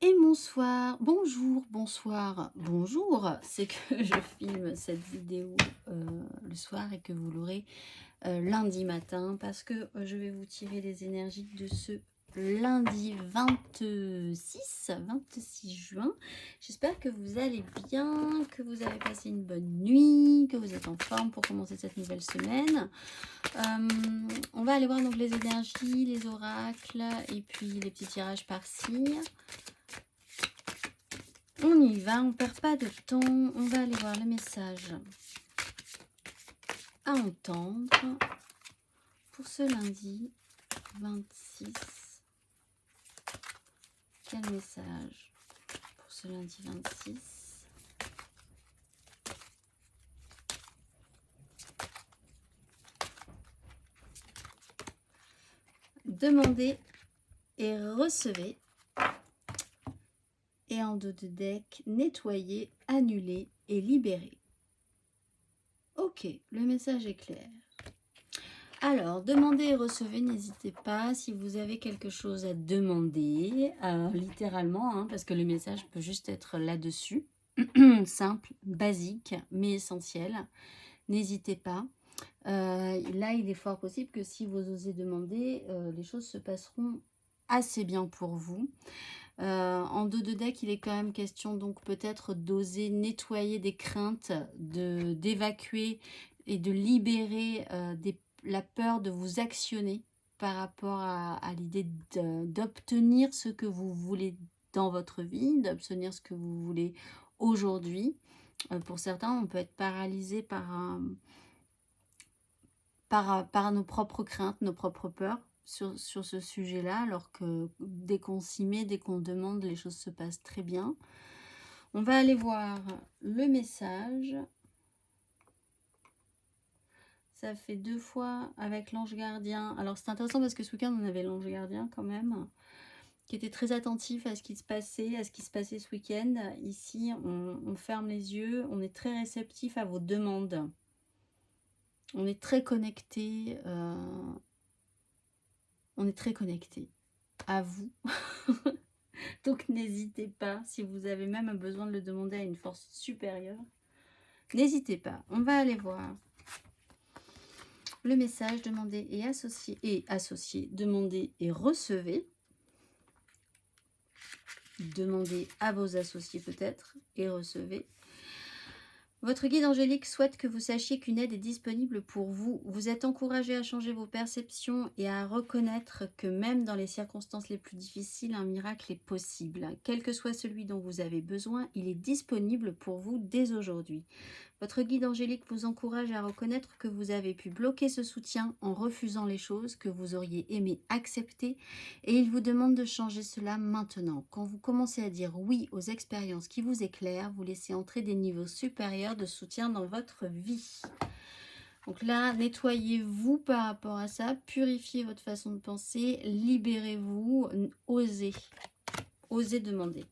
Et bonsoir, bonjour, bonsoir, bonjour. C'est que je filme cette vidéo le soir et que vous l'aurez lundi matin parce que je vais vous tirer les énergies de ce lundi 26 juin. J'espère que vous allez bien, que vous avez passé une bonne nuit, que vous êtes en forme pour commencer cette nouvelle semaine. On va aller voir donc les énergies, les oracles et puis les petits tirages par signe. On y va, on perd pas de temps, on va aller voir le message à entendre pour ce lundi 26. Quel message pour ce lundi 26? Demandez et recevez. Et en dos de deck, nettoyer, annuler et libérer. Ok, le message est clair. Alors, demandez et recevez, n'hésitez pas si vous avez quelque chose à demander, littéralement, hein, parce que le message peut juste être là-dessus, simple, basique, mais essentiel. N'hésitez pas. Là, il est fort possible que si vous osez demander, les choses se passeront assez bien pour vous. En dos de deck, il est quand même question donc peut-être d'oser nettoyer des craintes, d'évacuer et de libérer la peur de vous actionner par rapport à l'idée d'obtenir ce que vous voulez dans votre vie, d'obtenir ce que vous voulez aujourd'hui. Pour certains, on peut être paralysé par nos propres craintes, nos propres peurs sur ce sujet-là, alors que dès qu'on s'y met, dès qu'on demande, les choses se passent très bien. On va aller voir le message. Ça fait 2 fois avec l'ange gardien. Alors c'est intéressant parce que ce week-end, on avait l'ange gardien quand même, qui était très attentif à ce qui se passait, ce week-end. Ici, on ferme les yeux, on est très réceptif à vos demandes. On est très connecté. On est très connecté à vous. Donc n'hésitez pas, si vous avez même besoin de le demander à une force supérieure, n'hésitez pas. On va aller voir le message, demander et associer, demander et recevez. Demandez à vos associés peut-être et recevez. Votre guide angélique souhaite que vous sachiez qu'une aide est disponible pour vous. Vous êtes encouragé à changer vos perceptions et à reconnaître que même dans les circonstances les plus difficiles, un miracle est possible. Quel que soit celui dont vous avez besoin, il est disponible pour vous dès aujourd'hui. Votre guide angélique vous encourage à reconnaître que vous avez pu bloquer ce soutien en refusant les choses que vous auriez aimé accepter et il vous demande de changer cela maintenant. Quand vous commencez à dire oui aux expériences qui vous éclairent, vous laissez entrer des niveaux supérieurs de soutien dans votre vie. Donc là, nettoyez-vous par rapport à ça, purifiez votre façon de penser, libérez-vous, osez demander.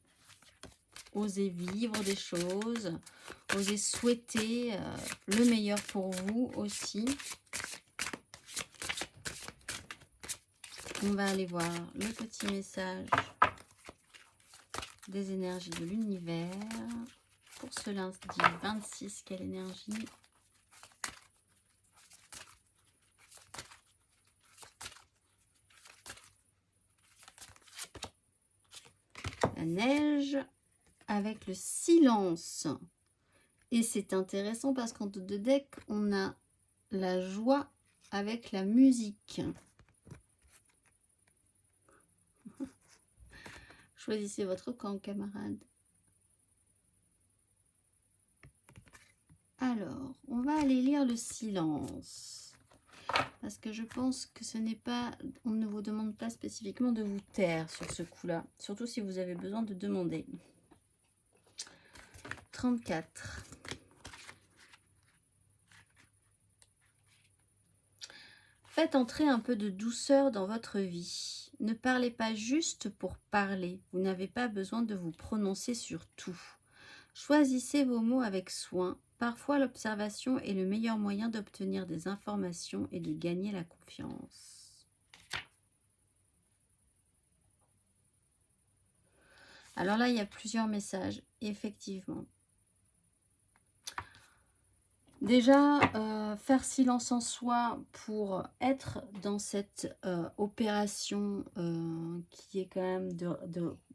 Osez vivre des choses, osez souhaiter le meilleur pour vous aussi. On va aller voir le petit message des énergies de l'univers. Pour ce lundi 26, quelle énergie? La neige avec le silence. Et c'est intéressant parce qu'en dos de deck, on a la joie avec la musique. Choisissez votre camp, camarades. Alors, on va aller lire le silence. Parce que je pense que ce n'est pas... On ne vous demande pas spécifiquement de vous taire sur ce coup-là. Surtout si vous avez besoin de demander. 34. Faites entrer un peu de douceur dans votre vie. Ne parlez pas juste pour parler. Vous n'avez pas besoin de vous prononcer sur tout. Choisissez vos mots avec soin. Parfois, l'observation est le meilleur moyen d'obtenir des informations et de gagner la confiance. Alors là, il y a plusieurs messages, effectivement. Déjà, faire silence en soi pour être dans cette opération qui est quand même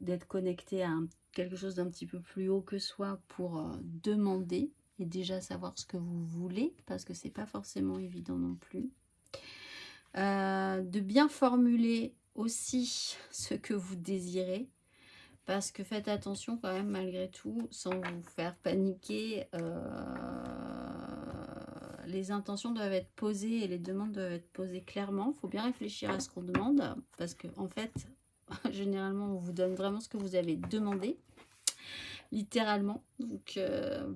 d'être connecté à quelque chose d'un petit peu plus haut que soi pour demander et déjà savoir ce que vous voulez, parce que c'est pas forcément évident non plus. De bien formuler aussi ce que vous désirez. Parce que faites attention quand même malgré tout, sans vous faire paniquer, les intentions doivent être posées et les demandes doivent être posées clairement. Il faut bien réfléchir à ce qu'on demande, parce que en fait, généralement, on vous donne vraiment ce que vous avez demandé, littéralement. Donc,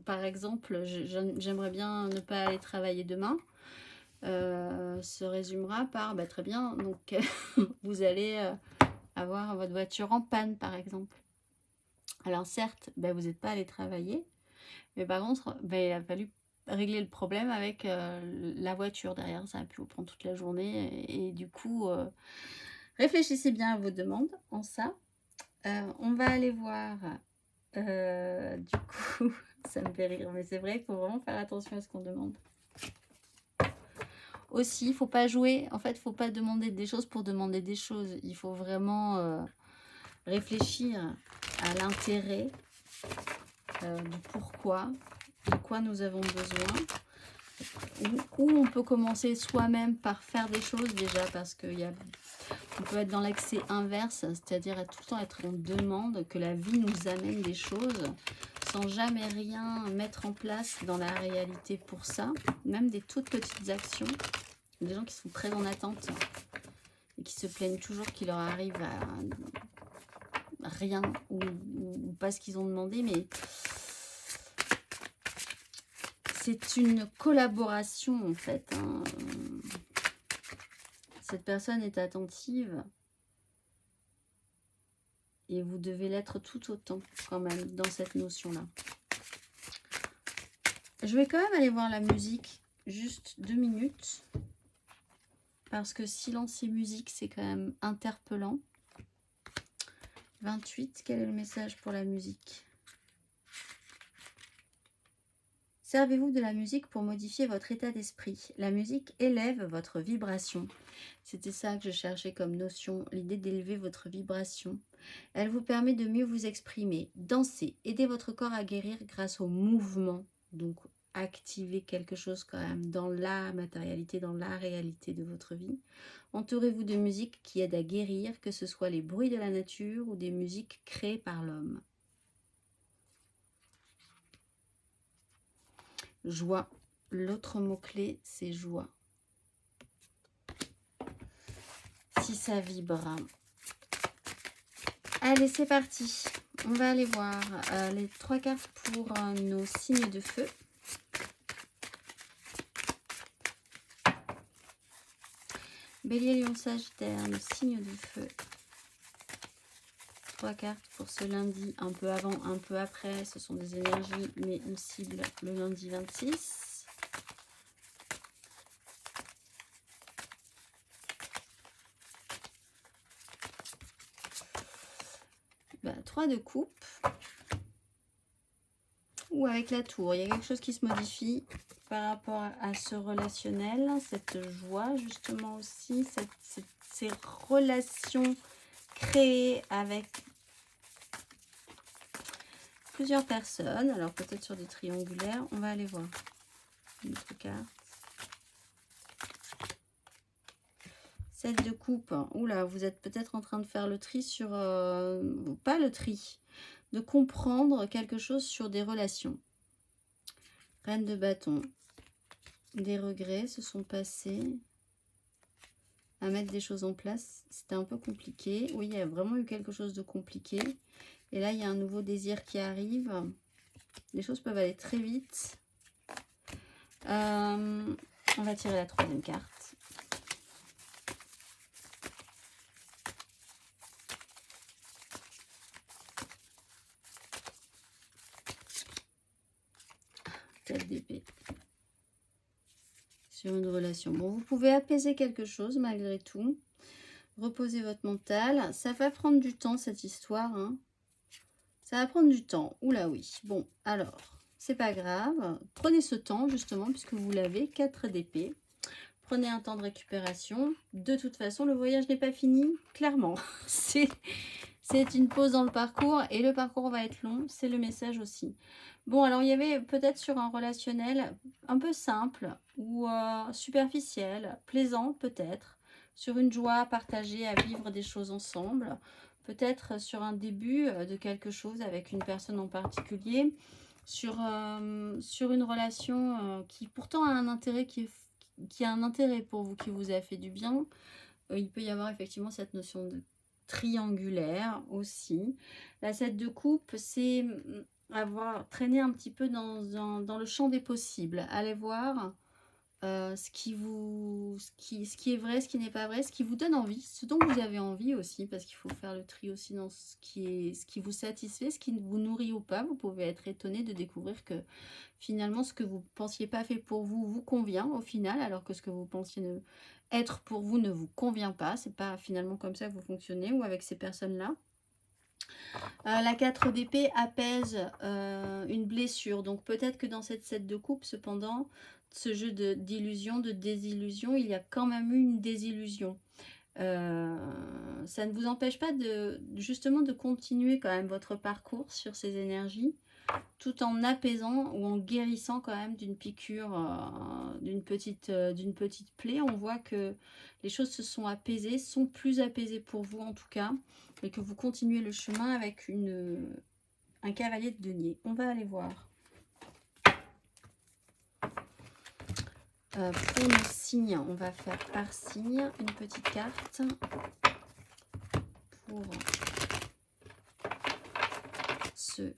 par exemple, j'aimerais bien ne pas aller travailler demain. Se résumera par, bah, très bien, donc vous allez avoir votre voiture en panne, par exemple. Alors certes, ben, vous n'êtes pas allé travailler, mais par contre, ben, il a fallu régler le problème avec la voiture derrière. Ça a pu vous prendre toute la journée. Et du coup, réfléchissez bien à vos demandes en ça. On va aller voir, du coup, ça me fait rire, mais c'est vrai, il faut vraiment faire attention à ce qu'on demande. Aussi, il ne faut pas jouer, en fait, il ne faut pas demander des choses pour demander des choses. Il faut vraiment réfléchir à l'intérêt du pourquoi, de quoi nous avons besoin, ou on peut commencer soi-même par faire des choses déjà, parce qu'on peut être dans l'excès inverse, c'est-à-dire tout le temps être en demande, que la vie nous amène des choses sans jamais rien mettre en place dans la réalité pour ça, même des toutes petites actions. Des gens qui sont très en attente et qui se plaignent toujours qu'il leur arrive à rien ou pas ce qu'ils ont demandé, mais c'est une collaboration en fait. Hein. Cette personne est attentive et vous devez l'être tout autant quand même dans cette notion-là. Je vais quand même aller voir la musique, juste 2 minutes, parce que silence et musique, c'est quand même interpellant. 28, quel est le message pour la musique ? Servez-vous de la musique pour modifier votre état d'esprit. La musique élève votre vibration. C'était ça que je cherchais comme notion, l'idée d'élever votre vibration. Elle vous permet de mieux vous exprimer, danser, aider votre corps à guérir grâce au mouvement. Donc, activer quelque chose quand même dans la matérialité, dans la réalité de votre vie. Entourez-vous de musique qui aide à guérir, que ce soit les bruits de la nature ou des musiques créées par l'homme. Joie. L'autre mot-clé, c'est joie. Si ça vibre. Allez, c'est parti. On va aller voir les 3 cartes pour nos signes de feu. Bélier, Lion, Sagittaire, le signe de feu. 3 cartes pour ce lundi, un peu avant, un peu après. Ce sont des énergies, mais on cible le lundi 26. Bah, 3 de coupe. Ou avec la tour. Il y a quelque chose qui se modifie par rapport à ce relationnel. Cette joie, justement aussi. Ces relations créées avec plusieurs personnes. Alors, peut-être sur des triangulaires. On va aller voir. Une autre carte. 7 de coupe. Oula, vous êtes peut-être en train de faire le tri sur... pas le tri. De comprendre quelque chose sur des relations. Reine de bâton. Des regrets se sont passés à mettre des choses en place. C'était un peu compliqué. Oui, il y a vraiment eu quelque chose de compliqué. Et là, il y a un nouveau désir qui arrive. Les choses peuvent aller très vite. On va tirer la 3e carte. D'épée sur une relation. Bon, vous pouvez apaiser quelque chose malgré tout. Reposez votre mental. Ça va prendre du temps cette histoire. Hein. Ça va prendre du temps. Oula oui. Bon, alors, c'est pas grave. Prenez ce temps, justement, puisque vous l'avez. 4 d'épée. Prenez un temps de récupération. De toute façon, le voyage n'est pas fini, clairement. C'est une pause dans le parcours et le parcours va être long. C'est le message aussi. Bon, alors il y avait peut-être sur un relationnel un peu simple ou superficiel, plaisant peut-être, sur une joie partagée à vivre des choses ensemble, peut-être sur un début de quelque chose avec une personne en particulier, sur une relation qui pourtant a un intérêt qui a un intérêt pour vous, qui vous a fait du bien. Il peut y avoir effectivement cette notion de triangulaire aussi. La 7 de coupe, c'est avoir traîné un petit peu dans le champ des possibles. Allez voir ce qui est vrai, ce qui n'est pas vrai, ce qui vous donne envie, ce dont vous avez envie aussi, parce qu'il faut faire le tri aussi dans ce qui vous satisfait, ce qui vous nourrit ou pas. Vous pouvez être étonné de découvrir que finalement ce que vous pensiez pas fait pour vous vous convient au final, alors que ce que vous pensiez être pour vous ne vous convient pas. C'est pas finalement comme ça que vous fonctionnez ou avec ces personnes-là. La 4 d'épée apaise une blessure. Donc peut-être que dans cette 7 de coupe, cependant, ce jeu d'illusion, de désillusion, il y a quand même eu une désillusion. Ça ne vous empêche pas justement de continuer quand même votre parcours sur ces énergies, tout en apaisant ou en guérissant quand même d'une piqûre, d'une petite plaie. On voit que les choses se sont apaisées, sont plus apaisées pour vous en tout cas, et que vous continuez le chemin avec un cavalier de denier. On va aller voir. Pour nos signes, on va faire par signe une petite carte pour ce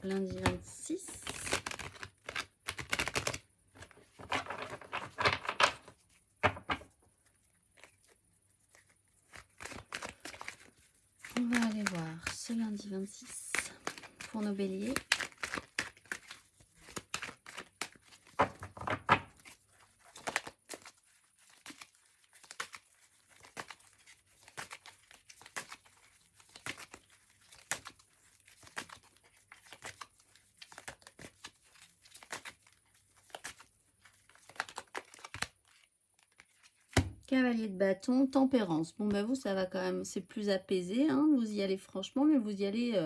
lundi 26. On va aller voir ce lundi 26 pour nos béliers. Cavalier de bâton, tempérance. Bon, bah vous, ça va quand même, c'est plus apaisé, hein, vous y allez franchement, mais vous y allez...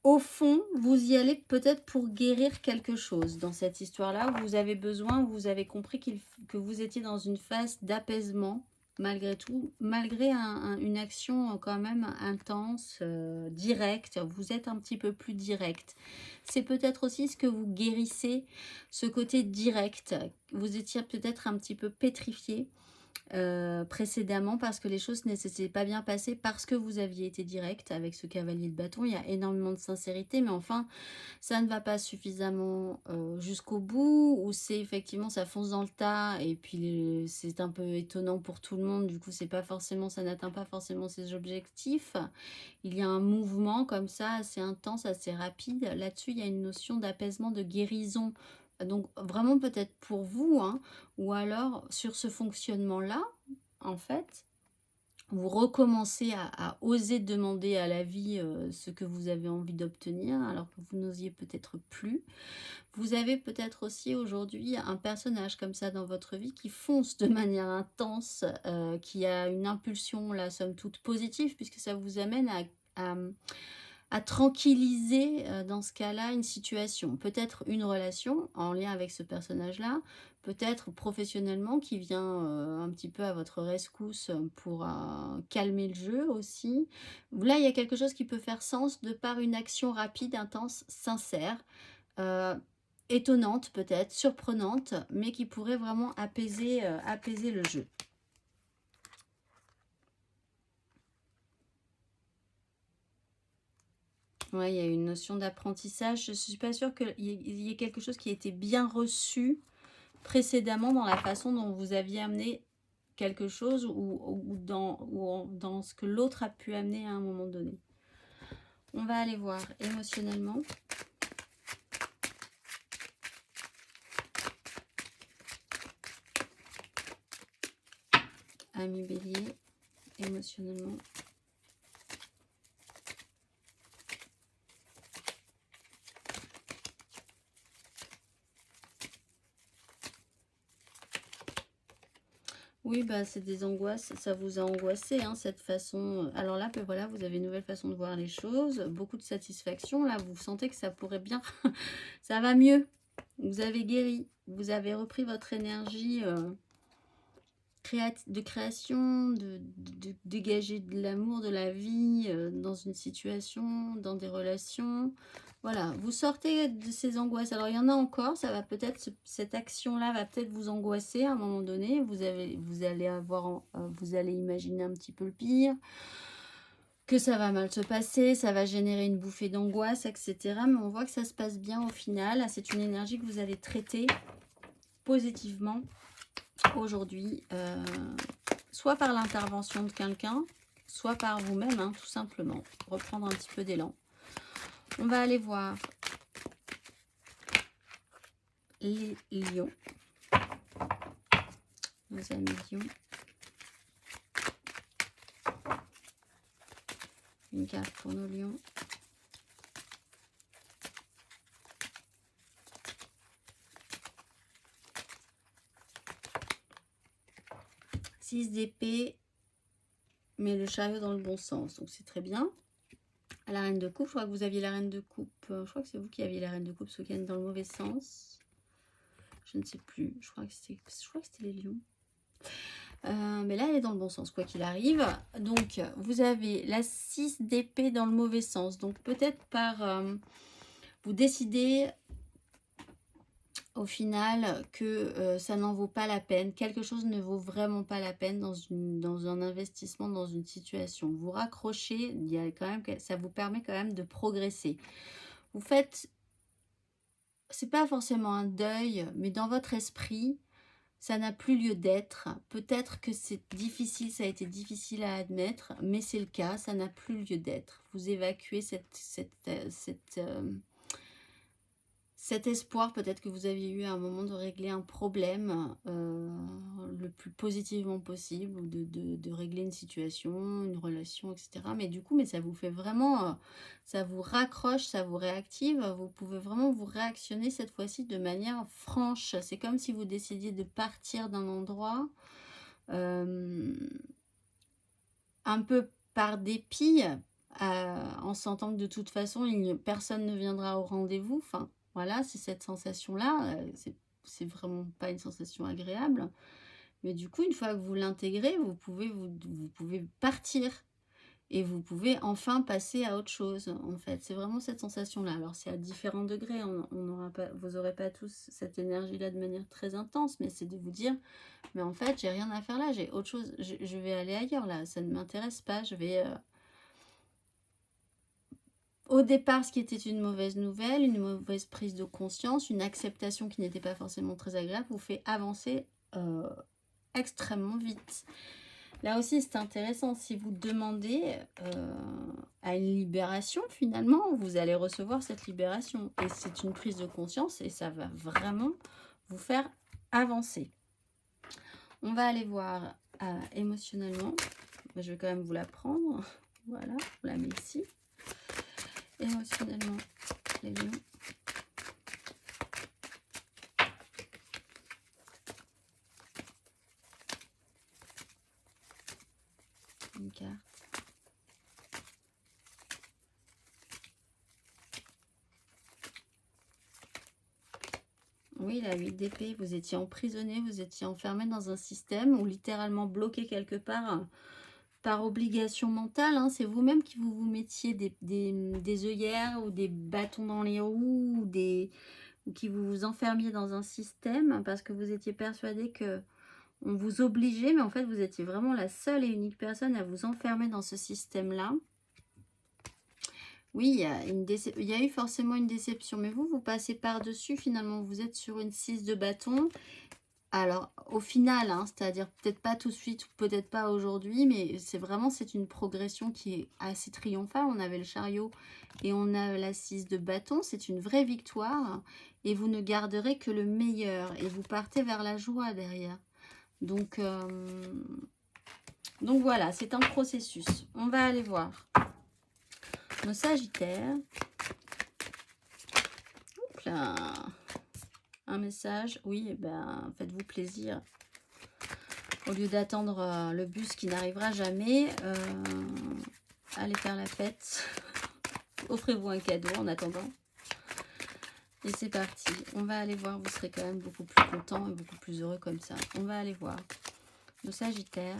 Au fond, vous y allez peut-être pour guérir quelque chose dans cette histoire-là. Vous avez besoin, vous avez compris que vous étiez dans une phase d'apaisement, malgré tout, malgré une action quand même intense, directe. Vous êtes un petit peu plus direct. C'est peut-être aussi ce que vous guérissez, ce côté direct. Vous étiez peut-être un petit peu pétrifié précédemment parce que les choses ne s'étaient pas bien passées, parce que vous aviez été direct avec ce cavalier de bâton. Il y a énormément de sincérité, mais enfin ça ne va pas suffisamment jusqu'au bout, ou c'est effectivement ça fonce dans le tas et puis c'est un peu étonnant pour tout le monde. Du coup c'est pas forcément, ça n'atteint pas forcément ses objectifs. Il y a un mouvement comme ça assez intense, assez rapide. Là-dessus il y a une notion d'apaisement, de guérison. Donc vraiment peut-être pour vous, hein, ou alors sur ce fonctionnement-là, en fait, vous recommencez à oser demander à la vie ce que vous avez envie d'obtenir, alors que vous n'osiez peut-être plus. Vous avez peut-être aussi aujourd'hui un personnage comme ça dans votre vie qui fonce de manière intense, qui a une impulsion, là, somme toute positive, puisque ça vous amène à tranquilliser dans ce cas-là une situation. Peut-être une relation en lien avec ce personnage-là, peut-être professionnellement qui vient un petit peu à votre rescousse pour calmer le jeu aussi. Là, il y a quelque chose qui peut faire sens de par une action rapide, intense, sincère, euh, étonnante peut-être, surprenante, mais qui pourrait vraiment apaiser le jeu. Ouais, il y a une notion d'apprentissage. Je ne suis pas sûre qu'il y ait quelque chose qui a été bien reçu précédemment dans la façon dont vous aviez amené quelque chose ou dans ce que l'autre a pu amener à un moment donné. On va aller voir émotionnellement. Ami Bélier, émotionnellement. Oui, bah, c'est des angoisses, ça vous a angoissé, hein, cette façon. Alors là, ben voilà, vous avez une nouvelle façon de voir les choses, beaucoup de satisfaction. Là, vous sentez que ça pourrait bien, ça va mieux. Vous avez guéri, vous avez repris votre énergie de création, de dégager de l'amour, de la vie dans une situation, dans des relations. Voilà, vous sortez de ces angoisses. Alors, il y en a encore, ça va peut-être, cette action-là va peut-être vous angoisser à un moment donné. Vous allez imaginer un petit peu le pire, que ça va mal se passer, ça va générer une bouffée d'angoisse, etc. Mais on voit que ça se passe bien au final. C'est une énergie que vous allez traiter positivement aujourd'hui, soit par l'intervention de quelqu'un, soit par vous-même, hein, tout simplement. Reprendre un petit peu d'élan. On va aller voir les lions. Nos amis lions. Une carte pour nos lions. Six d'épée, mais le chariot dans le bon sens, donc c'est très bien. La reine de coupe, je crois que vous aviez la reine de coupe. Je crois que c'est vous qui aviez la reine de coupe, ce week-end dans le mauvais sens. Je ne sais plus. Je crois que c'était les lions. Mais là, elle est dans le bon sens, quoi qu'il arrive. Donc, vous avez la 6 d'épée dans le mauvais sens. Donc, peut-être par... vous décidez au final que ça n'en vaut pas la peine. Quelque chose ne vaut vraiment pas la peine dans un investissement, dans une situation. Vous raccrochez, il y a quand même, ça vous permet quand même de progresser. Vous faites... C'est pas forcément un deuil, mais dans votre esprit... Ça n'a plus lieu d'être. Peut-être que c'est difficile, ça a été difficile à admettre, mais c'est le cas, ça n'a plus lieu d'être. Vous évacuez cet espoir peut-être que vous aviez eu à un moment de régler un problème le plus positivement possible, ou de régler une situation, une relation, etc. Mais du coup, ça vous fait vraiment, ça vous raccroche, ça vous réactive, vous pouvez vraiment vous réactionner cette fois-ci de manière franche. C'est comme si vous décidiez de partir d'un endroit un peu par dépit, en sentant que de toute façon, personne ne viendra au rendez-vous. Enfin, voilà, c'est cette sensation-là. C'est vraiment pas une sensation agréable. Mais du coup, une fois que vous l'intégrez, vous pouvez partir. Et vous pouvez enfin passer à autre chose, en fait. C'est vraiment cette sensation-là. Alors, c'est à différents degrés. Vous n'aurez pas tous cette énergie-là de manière très intense, mais c'est de vous dire, mais en fait, j'ai rien à faire là, j'ai autre chose. Je vais aller ailleurs, là. Ça ne m'intéresse pas. Je vais... Au départ, ce qui était une mauvaise nouvelle, une mauvaise prise de conscience, une acceptation qui n'était pas forcément très agréable, vous fait avancer extrêmement vite. Là aussi, c'est intéressant. Si vous demandez à une libération, finalement, vous allez recevoir cette libération. Et c'est une prise de conscience et ça va vraiment vous faire avancer. On va aller voir émotionnellement. Je vais quand même vous la prendre. Voilà, on la met ici. Émotionnellement, les lions. Une carte. Oui, la 8 d'épée, vous étiez emprisonné, vous étiez enfermé dans un système ou littéralement bloqué quelque part par obligation mentale. Hein. C'est vous-même qui vous mettiez des œillères ou des bâtons dans les roues ou qui vous enfermiez dans un système parce que vous étiez persuadé que on vous obligeait, mais en fait, vous étiez vraiment la seule et unique personne à vous enfermer dans ce système-là. Oui, il y a eu forcément une déception, mais vous passez par-dessus, finalement, vous êtes sur une 6 de bâton. Alors, au final, hein, c'est-à-dire peut-être pas tout de suite, peut-être pas aujourd'hui, mais c'est une progression qui est assez triomphale. On avait le chariot et on a la 6 de bâton, c'est une vraie victoire, et vous ne garderez que le meilleur, et vous partez vers la joie derrière. Donc voilà, c'est un processus. On va aller voir nos Sagittaires. Hop là. Un message. Oui, faites-vous plaisir. Au lieu d'attendre le bus qui n'arrivera jamais, allez faire la fête. Offrez-vous un cadeau en attendant. Et c'est parti. On va aller voir. Vous serez quand même beaucoup plus content et beaucoup plus heureux comme ça. On va aller voir nos Sagittaires.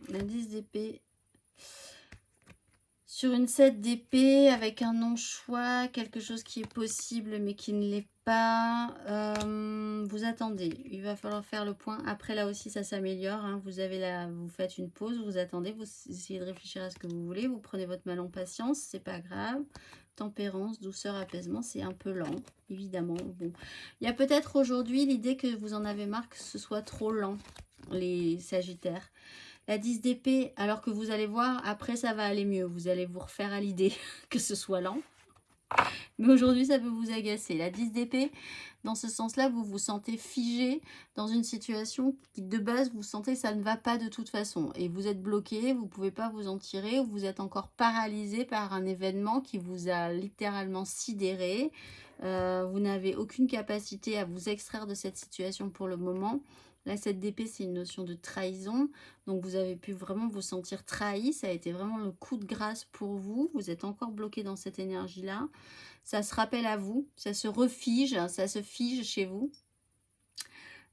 L'indice d'épée. Sur une 7 d'épée, avec un non-choix, quelque chose qui est possible mais qui ne l'est pas. Vous attendez. Il va falloir faire le point. Après, là aussi, ça s'améliore. Hein. Vous faites une pause, vous attendez, vous essayez de réfléchir à ce que vous voulez. Vous prenez votre mal en patience, c'est pas grave. Tempérance, douceur, apaisement, c'est un peu lent, évidemment. Bon, il y a peut-être aujourd'hui l'idée que vous en avez marre que ce soit trop lent, les Sagittaires. La 10 d'épée, alors que vous allez voir, après ça va aller mieux. Vous allez vous refaire à l'idée que ce soit lent. Mais aujourd'hui, ça peut vous agacer. La 10 d'épée, dans ce sens-là, vous vous sentez figé dans une situation qui, de base, vous sentez que ça ne va pas de toute façon. Et vous êtes bloqué, vous ne pouvez pas vous en tirer, ou vous êtes encore paralysé par un événement qui vous a littéralement sidéré. Vous n'avez aucune capacité à vous extraire de cette situation pour le moment. La 7 d'épée, c'est une notion de trahison. Donc, vous avez pu vraiment vous sentir trahi. Ça a été vraiment le coup de grâce pour vous. Vous êtes encore bloqué dans cette énergie-là. Ça se rappelle à vous. Ça se refige. Ça se fige chez vous.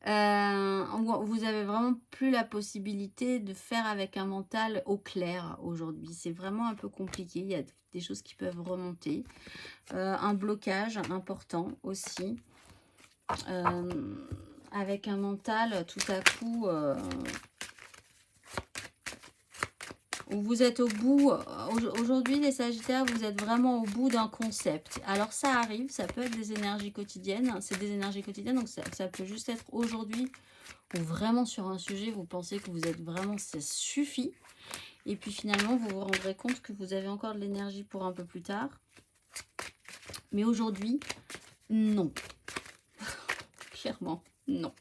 Vous avez vraiment plus la possibilité de faire avec un mental au clair aujourd'hui. C'est vraiment un peu compliqué. Il y a des choses qui peuvent remonter. Un blocage important aussi. Avec un mental tout à coup où vous êtes au bout. Aujourd'hui, les Sagittaires, vous êtes vraiment au bout d'un concept. Alors ça arrive, ça peut être des énergies quotidiennes. C'est des énergies quotidiennes, donc ça peut juste être aujourd'hui ou vraiment sur un sujet, vous pensez que vous êtes vraiment, ça suffit. Et puis finalement, vous vous rendrez compte que vous avez encore de l'énergie pour un peu plus tard. Mais aujourd'hui, non. Clairement, non.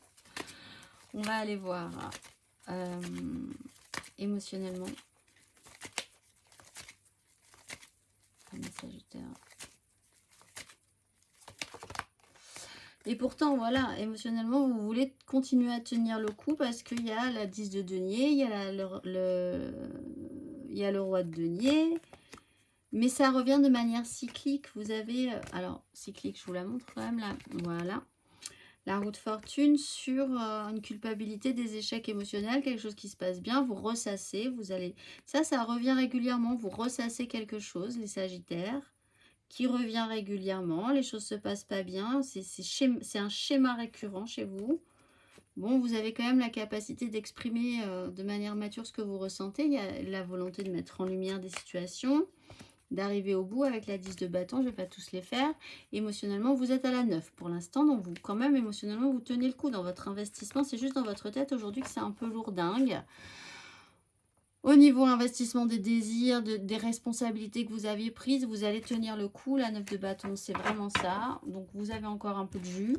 On va aller voir émotionnellement. Sagittaire. Et pourtant, voilà, émotionnellement, vous voulez continuer à tenir le coup parce qu'il y a la 10 de denier, il y a le roi de denier. Mais ça revient de manière cyclique. Vous avez, alors, cyclique, je vous la montre quand même là. Voilà. La roue de fortune sur une culpabilité des échecs émotionnels, quelque chose qui se passe bien, vous ressassez, vous allez... Ça revient régulièrement, vous ressassez quelque chose, les Sagittaires, qui revient régulièrement, les choses se passent pas bien, c'est un schéma récurrent chez vous. Bon, vous avez quand même la capacité d'exprimer de manière mature ce que vous ressentez, il y a la volonté de mettre en lumière des situations, d'arriver au bout avec la 10 de bâton, je ne vais pas tous les faire. Émotionnellement, vous êtes à la 9 pour l'instant, donc vous, quand même, émotionnellement, vous tenez le coup dans votre investissement. C'est juste dans votre tête aujourd'hui que c'est un peu lourdingue. Au niveau investissement des désirs, des responsabilités que vous aviez prises, vous allez tenir le coup. La 9 de bâton, c'est vraiment ça. Donc, vous avez encore un peu de jus.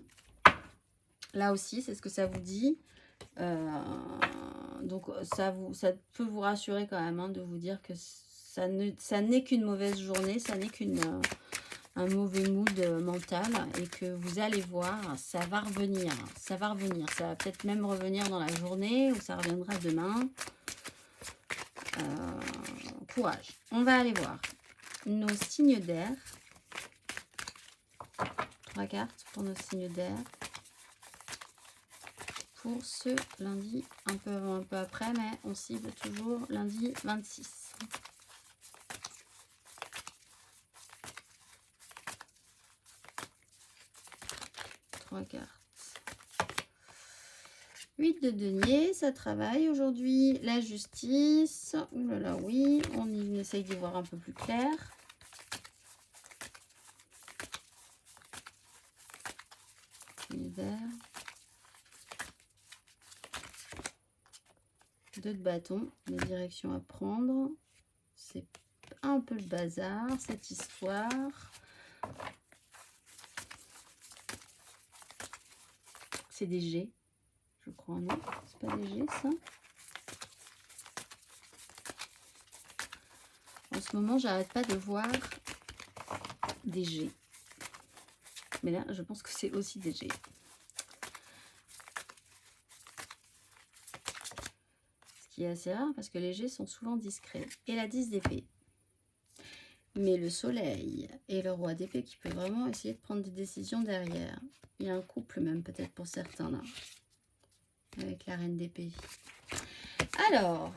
Là aussi, c'est ce que ça vous dit. Donc, ça peut vous rassurer quand même, hein, de vous dire que ça n'est qu'une mauvaise journée, ça n'est un mauvais mood mental et que vous allez voir, ça va revenir. Ça va revenir. Ça va peut-être même revenir dans la journée ou ça reviendra demain. Courage. On va aller voir nos signes d'air. 3 cartes pour nos signes d'air. Pour ce lundi, un peu avant, un peu après, mais on cible toujours lundi 26. 3 cartes. 8 de denier, ça travaille aujourd'hui. La justice. Ouh là là, oui. On essaye d'y voir un peu plus clair. Univers. 2 de bâton. Les directions à prendre. C'est un peu le bazar, cette histoire. C'est des G, je crois, non? C'est pas des G, ça? En ce moment, j'arrête pas de voir des G. Mais là, je pense que c'est aussi des G. Ce qui est assez rare parce que les G sont souvent discrets. Et la 10 d'épée. Mais le soleil et le roi d'épée qui peut vraiment essayer de prendre des décisions derrière. Il y a un couple même peut-être pour certains là. Avec la reine d'épée. Alors,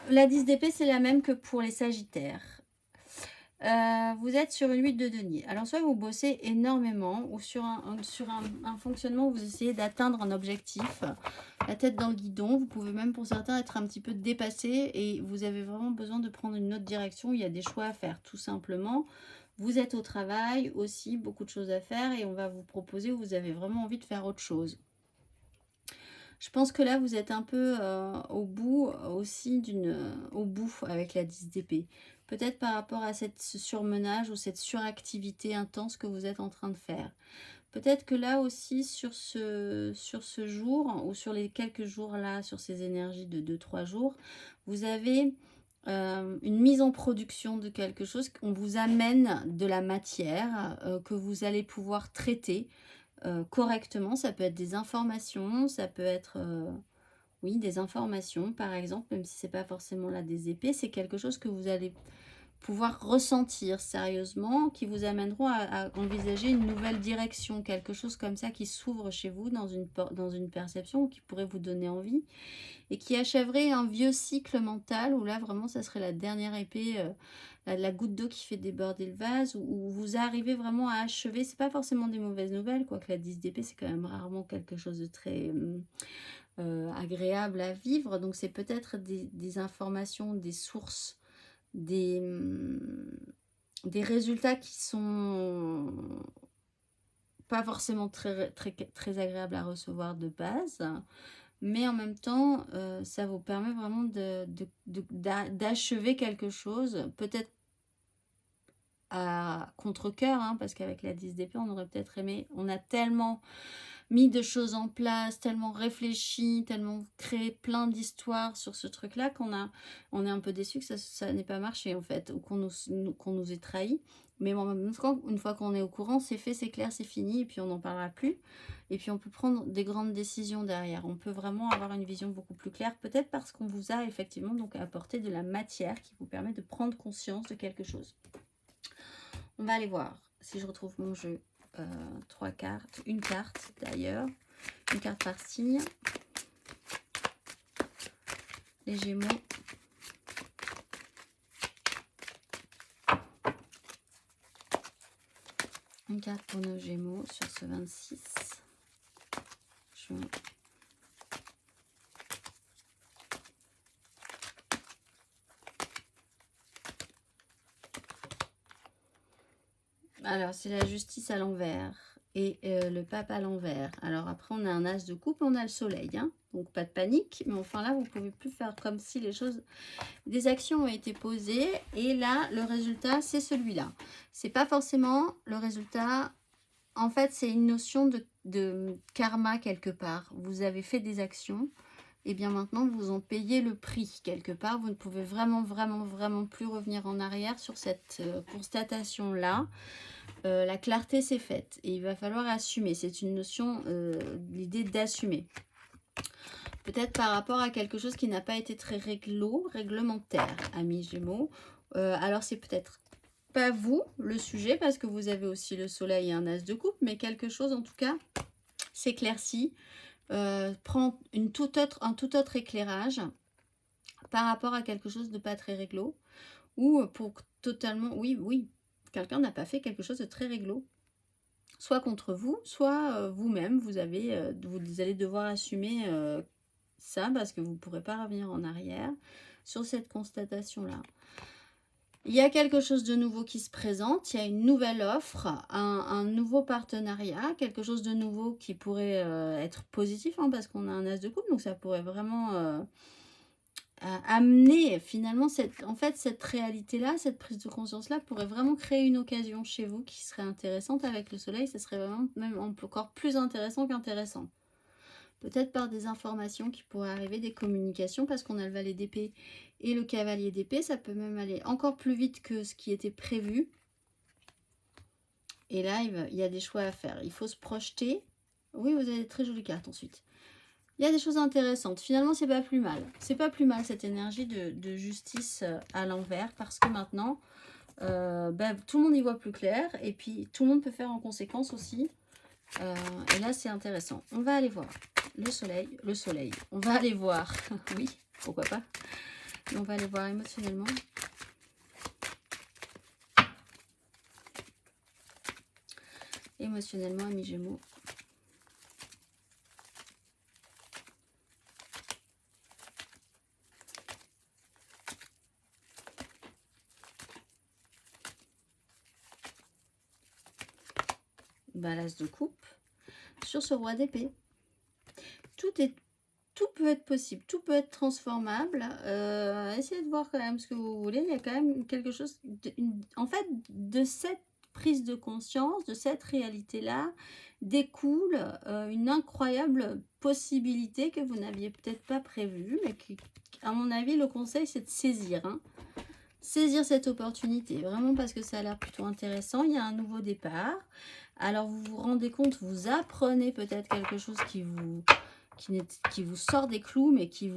la 10 d'épée c'est la même que pour les sagittaires. Vous êtes sur une 8 de denier. Alors soit vous bossez énormément ou sur un fonctionnement où vous essayez d'atteindre un objectif, la tête dans le guidon. Vous pouvez même pour certains être un petit peu dépassé et vous avez vraiment besoin de prendre une autre direction. Il y a des choix à faire tout simplement. Vous êtes au travail aussi, beaucoup de choses à faire et on va vous proposer où vous avez vraiment envie de faire autre chose. Je pense que là, vous êtes un peu au bout aussi au bout avec la 10 d'épée. Peut-être par rapport à ce surmenage ou cette suractivité intense que vous êtes en train de faire. Peut-être que là aussi, sur ce jour, ou sur les quelques jours là, sur ces énergies de 2-3 jours, vous avez une mise en production de quelque chose. On vous amène de la matière que vous allez pouvoir traiter correctement. Ça peut être des informations, ça peut être oui, des informations par exemple, même si c'est pas forcément là des épées, c'est quelque chose que vous allez pouvoir ressentir sérieusement, qui vous amèneront à envisager une nouvelle direction, quelque chose comme ça qui s'ouvre chez vous dans une perception qui pourrait vous donner envie et qui achèverait un vieux cycle mental où là vraiment ça serait la dernière épée, la goutte d'eau qui fait déborder le vase, où vous arrivez vraiment à achever. C'est pas forcément des mauvaises nouvelles, quoique la 10 d'épée c'est quand même rarement quelque chose de très agréable à vivre, donc c'est peut-être des informations, des sources, des résultats qui sont pas forcément très agréables à recevoir de base, mais en même temps ça vous permet vraiment d'achever quelque chose, peut-être à contre-cœur, hein, parce qu'avec la 10 d'épée on aurait peut-être aimé, on a tellement mis de choses en place, tellement réfléchi, tellement créé plein d'histoires sur ce truc-là on est un peu déçu que ça n'ait pas marché en fait, ou qu'on nous ait trahis. Mais en même temps, une fois qu'on est au courant, c'est fait, c'est clair, c'est fini, et puis on n'en parlera plus. Et puis on peut prendre des grandes décisions derrière. On peut vraiment avoir une vision beaucoup plus claire, peut-être parce qu'on vous a effectivement donc apporté de la matière qui vous permet de prendre conscience de quelque chose. On va aller voir si je retrouve mon jeu. 3 cartes, une carte d'ailleurs, une carte par signe. Les Gémeaux. Une carte pour nos Gémeaux sur ce 26 juin. Alors, c'est la justice à l'envers et le pape à l'envers. Alors après, on a un as de coupe, on a le soleil. Hein, donc, pas de panique. Mais enfin, là, vous ne pouvez plus faire comme si les choses... Des actions ont été posées et là, le résultat, c'est celui-là. C'est pas forcément le résultat... En fait, c'est une notion de karma quelque part. Vous avez fait des actions... Et bien maintenant, vous en payez le prix quelque part. Vous ne pouvez vraiment plus revenir en arrière sur cette constatation-là. La clarté s'est faite et il va falloir assumer. C'est une notion, l'idée d'assumer. Peut-être par rapport à quelque chose qui n'a pas été très réglementaire, amis Gémeaux. Alors c'est peut-être pas vous le sujet parce que vous avez aussi le soleil et un as de coupe, mais quelque chose en tout cas s'éclaircit. Prend un tout autre éclairage par rapport à quelque chose de pas très réglo, ou pour totalement, oui, quelqu'un n'a pas fait quelque chose de très réglo, soit contre vous, soit vous-même, vous allez devoir assumer ça, parce que vous ne pourrez pas revenir en arrière sur cette constatation-là. Il y a quelque chose de nouveau qui se présente, il y a une nouvelle offre, un nouveau partenariat, quelque chose de nouveau qui pourrait être positif, hein, parce qu'on a un as de coupe, donc ça pourrait vraiment amener finalement cette réalité-là, cette prise de conscience-là pourrait vraiment créer une occasion chez vous qui serait intéressante avec le soleil, ça serait vraiment même encore plus intéressant qu'intéressant. peut-être par des informations qui pourraient arriver, des communications, parce qu'on a le valet d'épée et le cavalier d'épée. Ça peut même aller encore plus vite que ce qui était prévu. Et là, il y a des choix à faire. Il faut se projeter. Oui, vous avez de très jolies cartes ensuite. Il y a des choses intéressantes. Finalement, c'est pas plus mal. C'est pas plus mal cette énergie de justice à l'envers, parce que maintenant, tout le monde y voit plus clair. Et puis, tout le monde peut faire en conséquence aussi. Et là, c'est intéressant. On va aller voir le soleil. Le soleil. On va aller voir. Oui, pourquoi pas. Mais on va aller voir émotionnellement. Émotionnellement, amis Gémeaux. L'as de coupe. Sur ce roi d'épée. Tout peut être possible, tout peut être transformable. Essayez de voir quand même ce que vous voulez. Il y a quand même quelque chose, en fait, de cette prise de conscience, de cette réalité-là, découle une incroyable possibilité que vous n'aviez peut-être pas prévue, mais qui, à mon avis, le conseil, c'est de saisir. Hein. Saisir cette opportunité, vraiment parce que ça a l'air plutôt intéressant. Il y a un nouveau départ. Alors, vous vous rendez compte, vous apprenez peut-être quelque chose qui vous sort des clous, mais qui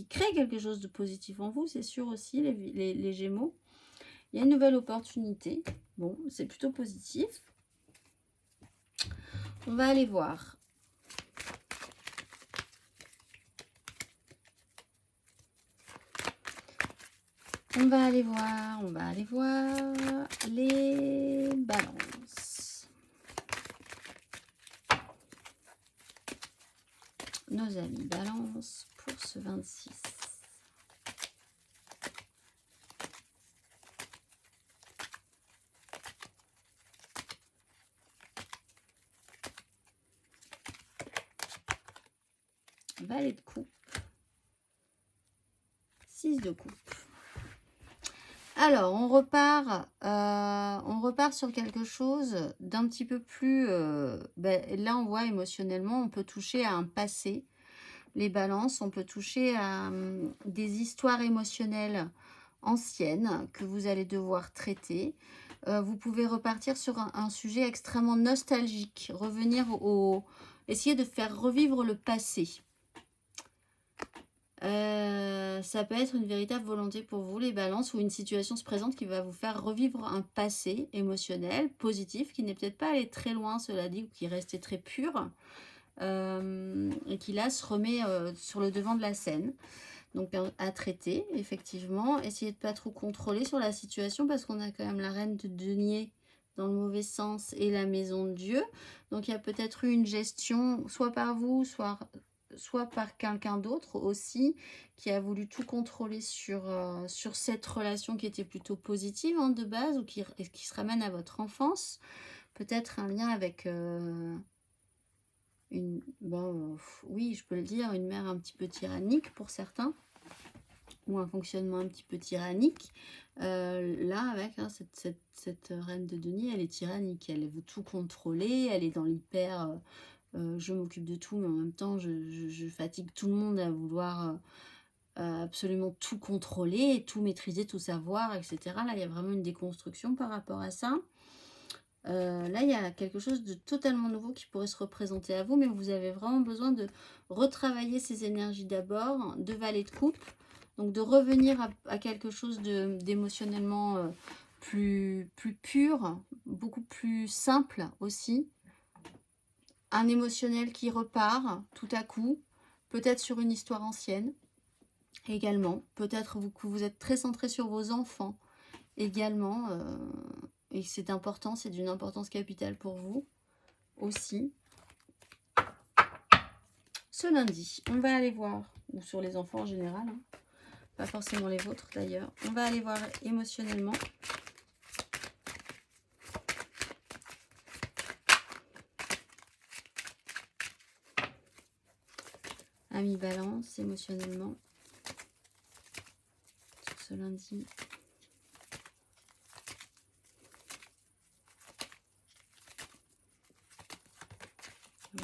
crée quelque chose de positif en vous, c'est sûr aussi, les Gémeaux. Il y a une nouvelle opportunité. Bon, c'est plutôt positif. On va aller voir. On va aller voir les balances. Nos amis balance pour ce 26. Valet de coupe. 6 de coupe. Alors, on repart sur quelque chose d'un petit peu plus... là, on voit émotionnellement, on peut toucher à un passé. Les balances, on peut toucher à des histoires émotionnelles anciennes que vous allez devoir traiter. Vous pouvez repartir sur un sujet extrêmement nostalgique, essayer de faire revivre le passé. Ça peut être une véritable volonté pour vous, les balances, ou une situation se présente qui va vous faire revivre un passé émotionnel, positif, qui n'est peut-être pas allé très loin, cela dit, ou qui est resté très pur, et qui là se remet sur le devant de la scène. Donc à traiter, effectivement. Essayez de ne pas trop contrôler sur la situation, parce qu'on a quand même la reine de denier dans le mauvais sens et la maison de Dieu. Donc il y a peut-être eu une gestion, soit par vous, soit par quelqu'un d'autre aussi, qui a voulu tout contrôler sur cette relation qui était plutôt positive hein, de base, ou qui se ramène à votre enfance. Peut-être un lien avec oui, je peux le dire, une mère un petit peu tyrannique pour certains, ou un fonctionnement un petit peu tyrannique. Là, avec hein, cette reine de denier, elle est tyrannique, elle veut tout contrôler, elle est dans l'hyper... je m'occupe de tout, mais en même temps, je fatigue tout le monde à vouloir absolument tout contrôler, tout maîtriser, tout savoir, etc. Là, il y a vraiment une déconstruction par rapport à ça. Là, il y a quelque chose de totalement nouveau qui pourrait se représenter à vous, mais vous avez vraiment besoin de retravailler ces énergies d'abord, de valet de coupe, donc de revenir à quelque chose d'émotionnellement plus pur, beaucoup plus simple aussi. Un émotionnel qui repart tout à coup, peut-être sur une histoire ancienne également, peut-être que vous êtes très centré sur vos enfants également, et c'est important, c'est d'une importance capitale pour vous aussi. Ce lundi, on va aller voir, ou sur les enfants en général, hein, pas forcément les vôtres d'ailleurs, on va aller voir émotionnellement. Ami balance, émotionnellement, sur ce lundi.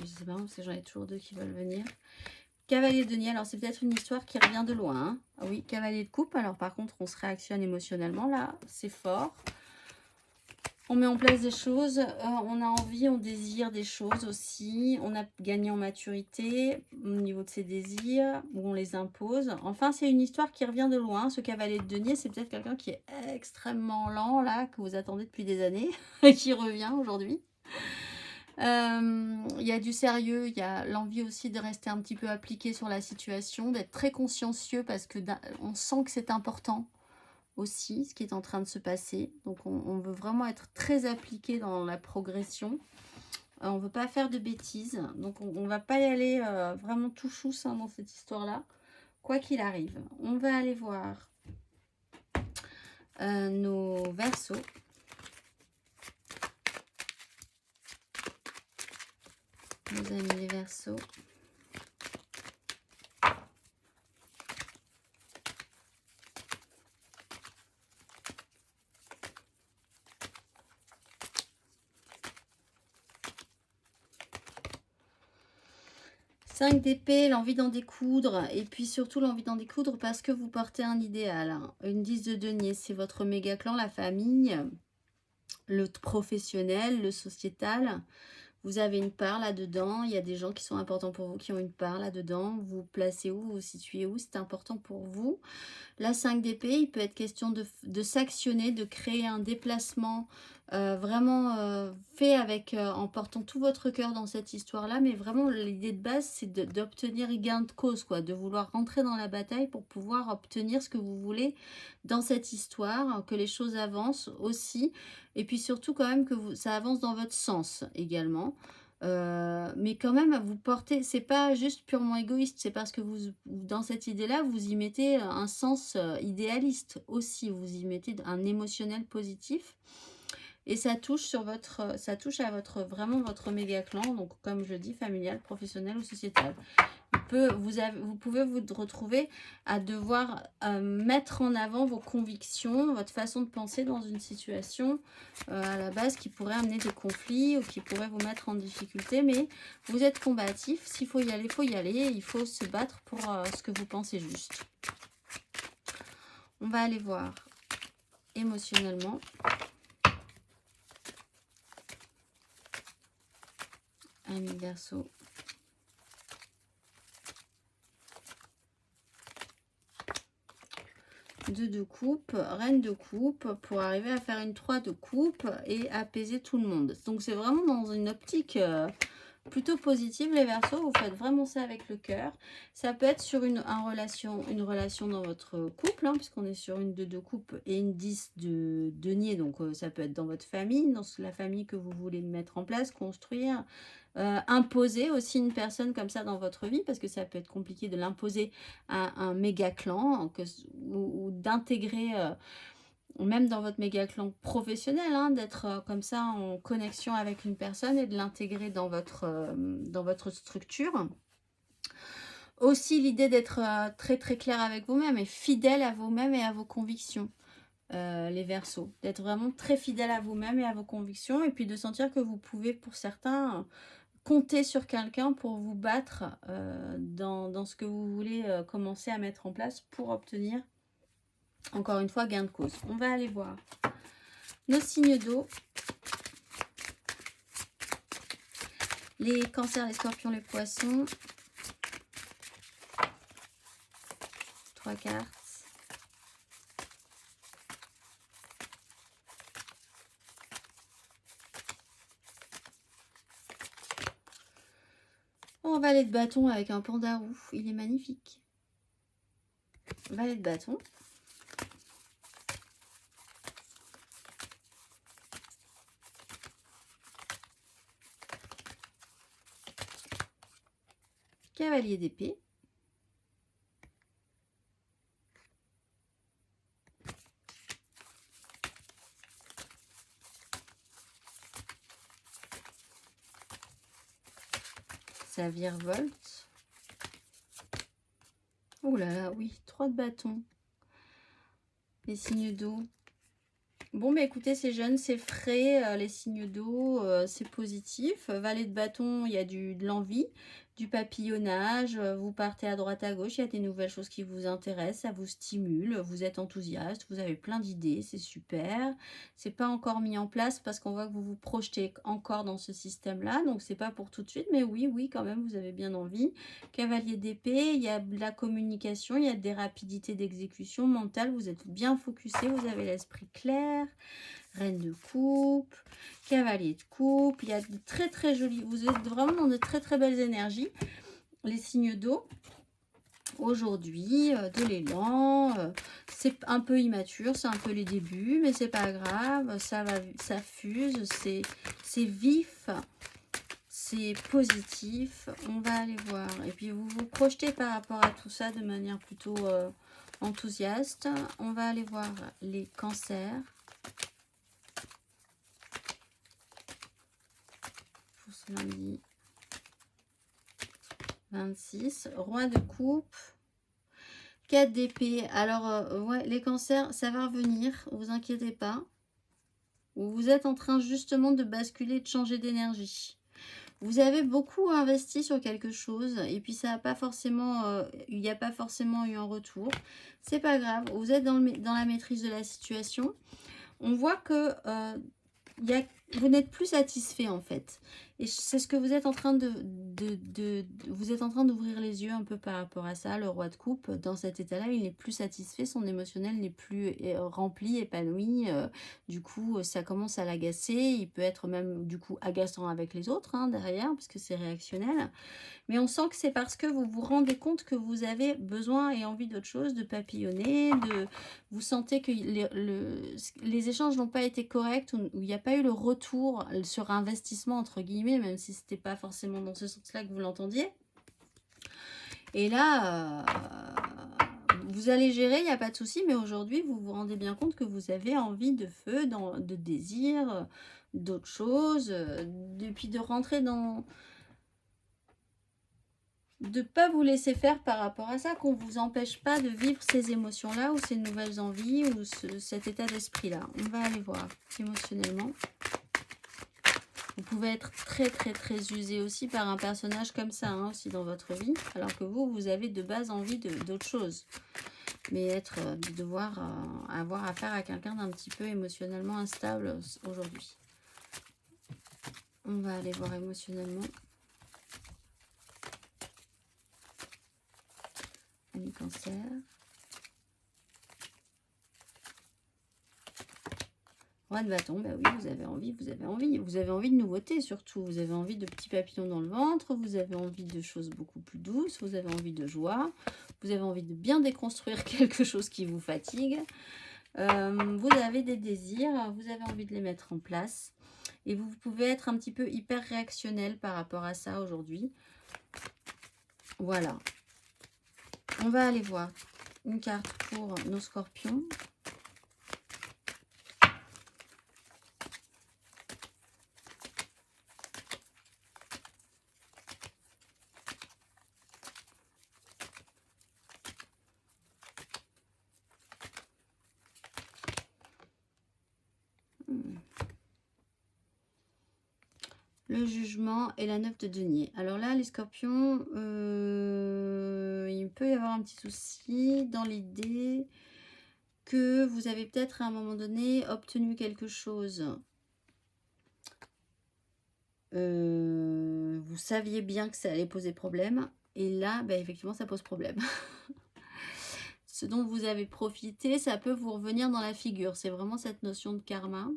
Je sais pas, parce que j'en ai toujours deux qui veulent venir. Cavalier de denier, alors c'est peut-être une histoire qui revient de loin. Hein. Ah oui, cavalier de coupe, alors par contre on se réactionne émotionnellement, là, c'est fort. On met en place des choses, on a envie, on désire des choses aussi. On a gagné en maturité au niveau de ses désirs, ou on les impose. Enfin, c'est une histoire qui revient de loin. Ce cavalier de denier, c'est peut-être quelqu'un qui est extrêmement lent, là, que vous attendez depuis des années, et qui revient aujourd'hui. Il y a du sérieux, il y a l'envie aussi de rester un petit peu appliqué sur la situation, d'être très consciencieux parce que on sent que c'est important aussi ce qui est en train de se passer. Donc on veut vraiment être très appliqué dans la progression. On ne veut pas faire de bêtises. Donc on ne va pas y aller vraiment tout chousse dans cette histoire-là. Quoi qu'il arrive, on va aller voir nos Verseaux. Nos amis les Verseaux. Cinq d'épée, l'envie d'en découdre, et puis surtout l'envie d'en découdre parce que vous portez un idéal. Hein. Une 10 de denier, c'est votre méga clan, la famille, le professionnel, le sociétal. Vous avez une part là-dedans, il y a des gens qui sont importants pour vous, qui ont une part là-dedans. Vous vous placez où, vous vous situez où, c'est important pour vous. La 5 d'épée, il peut être question de s'actionner, de créer un déplacement vraiment fait avec, en portant tout votre cœur dans cette histoire-là. Mais vraiment, l'idée de base, c'est d'obtenir gain de cause, quoi, de vouloir rentrer dans la bataille pour pouvoir obtenir ce que vous voulez dans cette histoire, que les choses avancent aussi. Et puis surtout, quand même, que ça avance dans votre sens également. Mais quand même, vous portez, c'est pas juste purement égoïste, c'est parce que vous, dans cette idée-là, vous y mettez un sens idéaliste aussi, vous y mettez un émotionnel positif. Et ça touche sur votre, ça touche à votre, vraiment votre méga clan, donc comme je dis, familial, professionnel ou sociétal. Vous pouvez vous retrouver à devoir mettre en avant vos convictions, votre façon de penser dans une situation à la base qui pourrait amener des conflits ou qui pourrait vous mettre en difficulté. Mais vous êtes combatif, s'il faut y aller, il faut y aller. Il faut se battre pour ce que vous pensez juste. On va aller voir émotionnellement. Amis Verseau. Deux de coupe, reine de coupe, pour arriver à faire une 3 de coupe et apaiser tout le monde. Donc c'est vraiment dans une optique plutôt positive les Verseaux, vous faites vraiment ça avec le cœur. Ça peut être sur une relation dans votre couple, hein, puisqu'on est sur une 2 de coupe et une 10 de denier, donc ça peut être dans votre famille, dans la famille que vous voulez mettre en place, construire. Imposer aussi une personne comme ça dans votre vie, parce que ça peut être compliqué de l'imposer à un méga clan ou d'intégrer, même dans votre méga clan professionnel, hein, d'être comme ça en connexion avec une personne et de l'intégrer dans votre structure. Aussi l'idée d'être très très clair avec vous-même et fidèle à vous-même et à vos convictions. Les Verseaux, d'être vraiment très fidèle à vous-même et à vos convictions, et puis de sentir que vous pouvez, pour certains, compter sur quelqu'un pour vous battre dans ce que vous voulez commencer à mettre en place pour obtenir, encore une fois, gain de cause. On va aller voir nos signes d'eau. Les cancers, les scorpions, les poissons. 3 cartes. Oh, valet de bâton avec un pandarou. Il est magnifique. Valet de bâton. Cavalier d'épée. Ça virevolte. Oh là là, oui, 3 de bâton. Les signes d'eau. Bon, bah écoutez, c'est jeune, c'est frais, les signes d'eau, c'est positif. Valet de bâton, il y a de l'envie, du papillonnage, vous partez à droite à gauche, il y a des nouvelles choses qui vous intéressent, ça vous stimule, vous êtes enthousiaste, vous avez plein d'idées, c'est super. C'est pas encore mis en place parce qu'on voit que vous vous projetez encore dans ce système-là, donc c'est pas pour tout de suite, mais oui, oui, quand même, vous avez bien envie. Cavalier d'épée, il y a de la communication, il y a des rapidités d'exécution mentale, vous êtes bien focusé, vous avez l'esprit clair. Reine de coupe, cavalier de coupe, il y a de très très jolis, vous êtes vraiment dans de très très belles énergies. Les signes d'eau, aujourd'hui, de l'élan, c'est un peu immature, c'est un peu les débuts, mais c'est pas grave, ça fuse, c'est vif, c'est positif, on va aller voir. Et puis vous vous projetez par rapport à tout ça de manière plutôt enthousiaste. On va aller voir les cancers. Pour ce lundi 26, roi de coupe, 4 d'épée. Alors, ouais, les cancers, ça va revenir, vous inquiétez pas. Vous êtes en train justement de basculer, de changer d'énergie. Vous avez beaucoup investi sur quelque chose et puis ça n'a pas forcément, il n'y a pas forcément eu un retour. C'est pas grave, vous êtes dans la maîtrise de la situation. On voit que vous n'êtes plus satisfait en fait. Et c'est ce que vous êtes en train vous êtes en train d'ouvrir les yeux un peu par rapport à ça. Le roi de coupe, dans cet état-là, il n'est plus satisfait, son émotionnel n'est plus rempli, épanoui. Du coup, ça commence à l'agacer. Il peut être même du coup agaçant avec les autres derrière, parce que c'est réactionnel. Mais on sent que c'est parce que vous vous rendez compte que vous avez besoin et envie d'autre chose, de papillonner, vous sentez que les échanges n'ont pas été corrects, ou il n'y a pas eu le retour sur investissement, entre guillemets, même si ce n'était pas forcément dans ce sens-là que vous l'entendiez. Et là, vous allez gérer, il n'y a pas de souci, mais aujourd'hui, vous vous rendez bien compte que vous avez envie de feu, de désir, d'autres choses, et puis de rentrer dans... de ne pas vous laisser faire par rapport à ça, qu'on ne vous empêche pas de vivre ces émotions-là ou ces nouvelles envies ou cet état d'esprit-là. On va aller voir émotionnellement. Vous pouvez être très très très usé aussi par un personnage comme ça aussi dans votre vie, alors que vous avez de base envie d'autre chose. Mais devoir avoir affaire à quelqu'un d'un petit peu émotionnellement instable aujourd'hui. On va aller voir émotionnellement. Les cancers. Roi de bâton, bah oui, vous avez envie de nouveautés surtout, vous avez envie de petits papillons dans le ventre, vous avez envie de choses beaucoup plus douces, vous avez envie de joie, vous avez envie de bien déconstruire quelque chose qui vous fatigue, vous avez des désirs, vous avez envie de les mettre en place, et vous pouvez être un petit peu hyper réactionnel par rapport à ça aujourd'hui. Voilà. On va aller voir une carte pour nos scorpions. Le jugement et la 9 de denier. Alors là, les scorpions, il peut y avoir un petit souci dans l'idée que vous avez peut-être à un moment donné obtenu quelque chose. Vous saviez bien que ça allait poser problème. Et là, bah, effectivement, ça pose problème. Ce dont vous avez profité, ça peut vous revenir dans la figure. C'est vraiment cette notion de karma.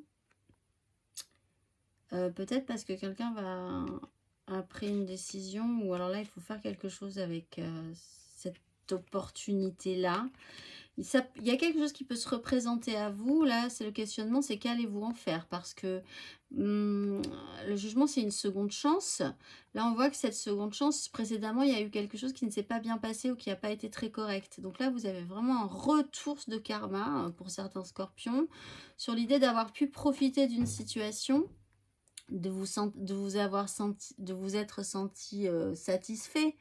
Peut-être parce que quelqu'un a pris une décision, ou alors là, il faut faire quelque chose avec cette opportunité-là. Il y a quelque chose qui peut se représenter à vous. Là, c'est le questionnement, c'est qu'allez-vous en faire? Parce que le jugement, c'est une seconde chance. Là, on voit que cette seconde chance, précédemment, il y a eu quelque chose qui ne s'est pas bien passé ou qui n'a pas été très correct. Donc là, vous avez vraiment un retour de karma pour certains scorpions sur l'idée d'avoir pu profiter d'une situation, de vous être senti satisfait,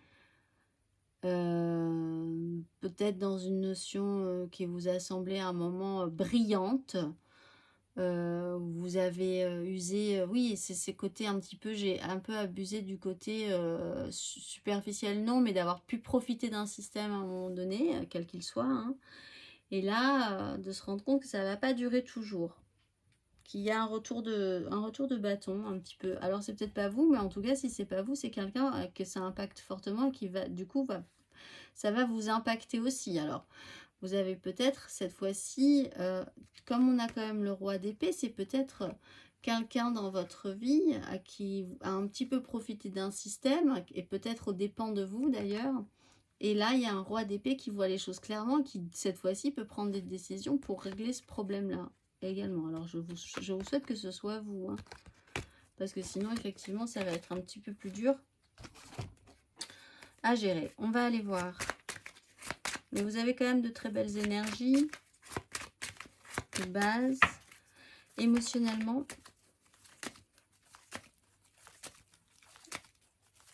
peut-être dans une notion qui vous a semblé à un moment brillante, Vous avez usé, oui, c'est ces côtés un petit peu, j'ai un peu abusé du côté superficiel, non, mais d'avoir pu profiter d'un système à un moment donné, quel qu'il soit, hein. Et là, de se rendre compte que ça va pas durer toujours. Qu'il y a un retour de bâton un petit peu. Alors c'est peut-être pas vous, mais en tout cas, si c'est pas vous, c'est quelqu'un que ça impacte fortement et qui va, du coup, ça va vous impacter aussi. Alors, vous avez peut-être cette fois-ci, comme on a quand même le roi d'épée, c'est peut-être quelqu'un dans votre vie à qui a un petit peu profité d'un système, et peut-être aux dépens de vous d'ailleurs. Et là, il y a un roi d'épée qui voit les choses clairement, qui cette fois-ci peut prendre des décisions pour régler ce problème-là également. Alors, je vous souhaite que ce soit vous, hein, parce que sinon, effectivement, ça va être un petit peu plus dur à gérer. On va aller voir. Mais vous avez quand même de très belles énergies de base, émotionnellement.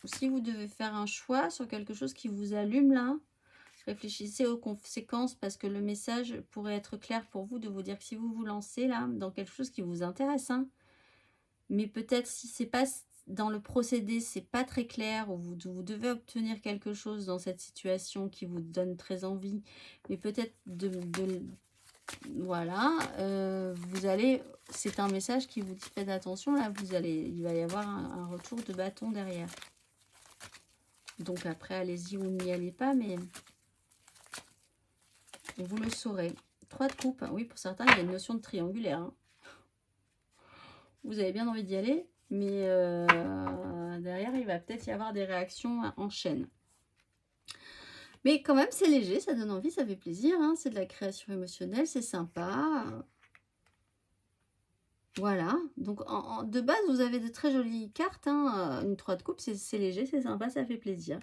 Si vous devez faire un choix sur quelque chose qui vous allume là, réfléchissez aux conséquences parce que le message pourrait être clair pour vous de vous dire que si vous vous lancez là dans quelque chose qui vous intéresse, hein, mais peut-être si c'est pas dans le procédé, c'est pas très clair, ou vous devez obtenir quelque chose dans cette situation qui vous donne très envie, mais peut-être voilà, vous allez, c'est un message qui vous dit faites attention là, il va y avoir un retour de bâton derrière. Donc après, allez-y ou n'y allez pas, mais vous le saurez. 3 de coupe, oui, pour certains, il y a une notion de triangulaire, hein. Vous avez bien envie d'y aller, mais derrière, il va peut-être y avoir des réactions en chaîne. Mais quand même, c'est léger, ça donne envie, ça fait plaisir, hein. C'est de la création émotionnelle, c'est sympa. Voilà, donc de base, vous avez de très jolies cartes, hein. Une 3 de coupe, c'est léger, c'est sympa, ça fait plaisir.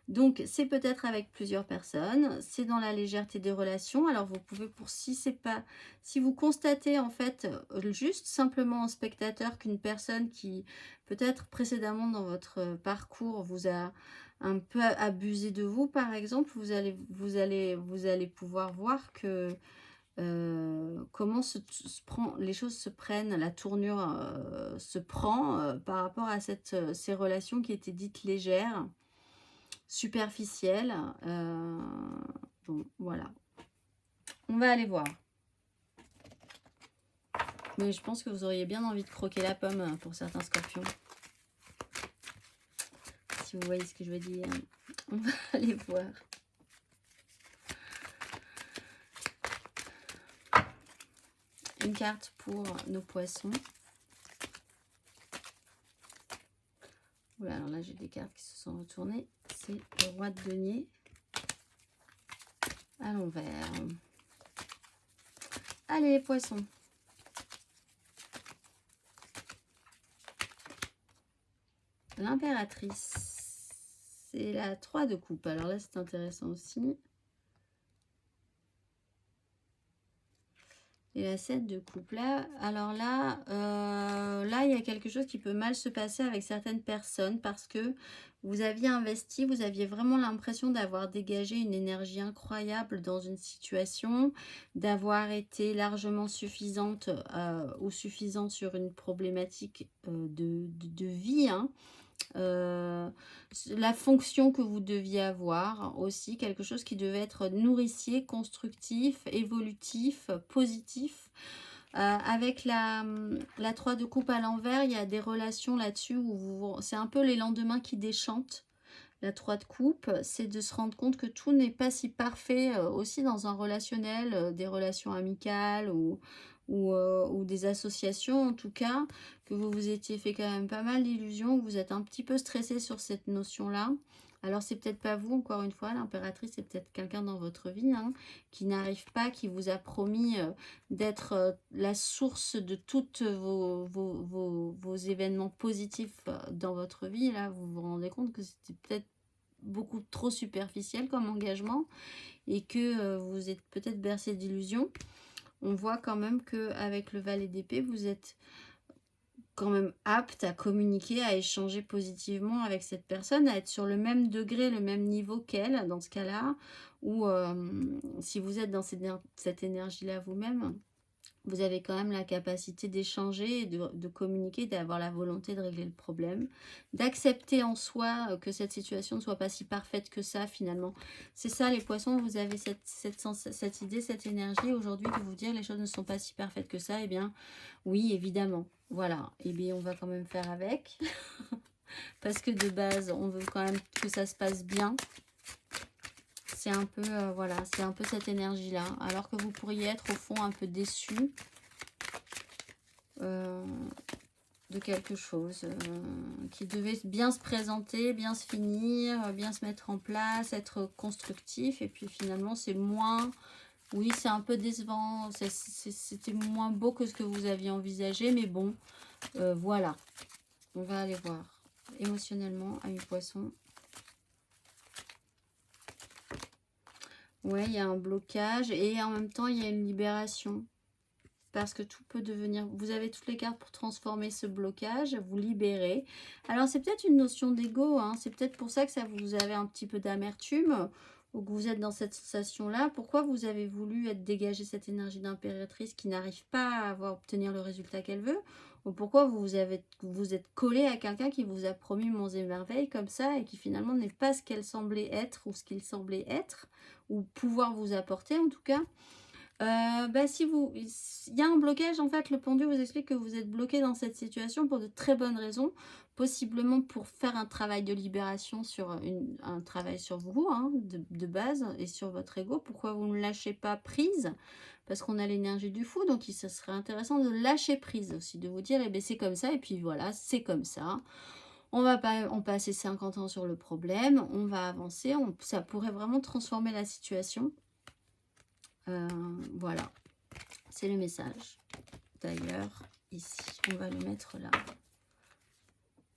Donc, c'est peut-être avec plusieurs personnes, c'est dans la légèreté des relations. Alors, vous pouvez, si vous constatez en fait, juste simplement en spectateur qu'une personne qui, peut-être précédemment dans votre parcours, vous a un peu abusé de vous, par exemple, vous allez pouvoir voir que comment les choses se prennent, la tournure se prend par rapport à ces relations qui étaient dites légères, superficielles. Bon, voilà. On va aller voir. Mais je pense que vous auriez bien envie de croquer la pomme pour certains scorpions. Si vous voyez ce que je veux dire. On va aller voir. Une carte pour nos poissons. Voilà, alors là, j'ai des cartes qui se sont retournées. C'est le roi de denier à l'envers. Allez, les poissons. L'impératrice. C'est la 3 de coupe. Alors là, c'est intéressant aussi. Et la 7 de coupe là. Alors là, là, il y a quelque chose qui peut mal se passer avec certaines personnes parce que vous aviez investi, vous aviez vraiment l'impression d'avoir dégagé une énergie incroyable dans une situation, d'avoir été largement suffisante ou suffisant sur une problématique de vie, hein. La fonction que vous deviez avoir aussi, quelque chose qui devait être nourricier, constructif, évolutif, positif. Avec la 3 de coupe à l'envers, il y a des relations là-dessus où c'est un peu les lendemains qui déchantent. La 3 de coupe, c'est de se rendre compte que tout n'est pas si parfait aussi dans un relationnel, des relations amicales ou des associations en tout cas, que vous vous étiez fait quand même pas mal d'illusions, que vous êtes un petit peu stressé sur cette notion-là. Alors c'est peut-être pas vous, encore une fois, l'impératrice, c'est peut-être quelqu'un dans votre vie, hein, qui n'arrive pas, qui vous a promis d'être la source de tous vos événements positifs dans votre vie. Là, vous vous rendez compte que c'était peut-être beaucoup trop superficiel comme engagement et que vous êtes peut-être bercé d'illusions. On voit quand même qu'avec le valet d'épée, vous êtes quand même apte à communiquer, à échanger positivement avec cette personne, à être sur le même degré, le même niveau qu'elle, dans ce cas-là, ou si vous êtes dans cette énergie-là vous-même, vous avez quand même la capacité d'échanger, de communiquer, d'avoir la volonté de régler le problème, d'accepter en soi que cette situation ne soit pas si parfaite que ça finalement. C'est ça les poissons, vous avez cette idée, cette énergie aujourd'hui de vous dire les choses ne sont pas si parfaites que ça. Eh bien oui, évidemment, voilà. Eh bien on va quand même faire avec, parce que de base on veut quand même que ça se passe bien. C'est un peu, voilà, c'est un peu cette énergie-là. Alors que vous pourriez être au fond un peu déçu de quelque chose qui devait bien se présenter, bien se finir, bien se mettre en place, être constructif. Et puis finalement, c'est moins... Oui, c'est un peu décevant. C'était moins beau que ce que vous aviez envisagé. Mais bon, voilà. On va aller voir émotionnellement, ami poisson. Ouais, il y a un blocage et en même temps, il y a une libération. Parce que tout peut devenir... Vous avez toutes les cartes pour transformer ce blocage, vous libérer. Alors, c'est peut-être une notion d'ego. Hein, c'est peut-être pour ça que ça vous avez un petit peu d'amertume ou que vous êtes dans cette sensation-là. Pourquoi vous avez voulu être dégagé cette énergie d'impératrice qui n'arrive pas à obtenir le résultat qu'elle veut? Ou pourquoi vous êtes collé à quelqu'un qui vous a promis monts et merveilles comme ça et qui finalement n'est pas ce qu'elle semblait être ou ce qu'il semblait être ou pouvoir vous apporter en tout cas. Si il y a un blocage, en fait, le pendu vous explique que vous êtes bloqué dans cette situation pour de très bonnes raisons, possiblement pour faire un travail de libération sur un travail sur vous, hein, de base, et sur votre ego. Pourquoi vous ne lâchez pas prise? Parce qu'on a l'énergie du fou, donc ça serait intéressant de lâcher prise aussi, de vous dire, eh bien, c'est comme ça, et puis voilà, c'est comme ça. On va pas en passer 50 ans sur le problème, on va avancer, ça pourrait vraiment transformer la situation. Voilà, c'est le message. D'ailleurs, ici, on va le mettre là.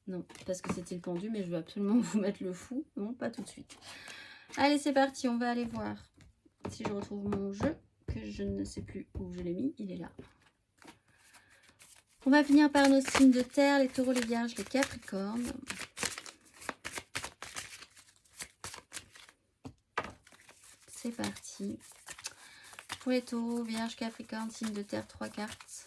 Non, parce que c'était le pendu, mais je veux absolument vous mettre le fou. Non, pas tout de suite. Allez, c'est parti, on va aller voir si je retrouve mon jeu, que je ne sais plus où je l'ai mis. Il est là. On va finir par nos signes de terre, les taureaux, les vierges, les capricornes. C'est parti. Pour les taureaux, vierges, capricornes, signes de terre, 3 cartes.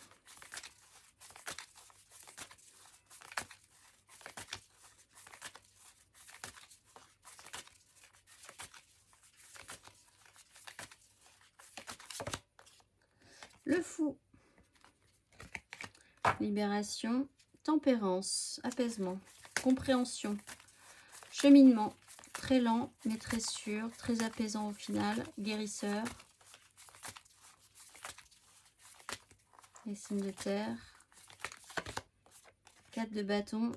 Le fou. Libération, tempérance, apaisement, compréhension, cheminement, très lent mais très sûr, très apaisant au final, guérisseur. Les signes de terre. 4 de bâton,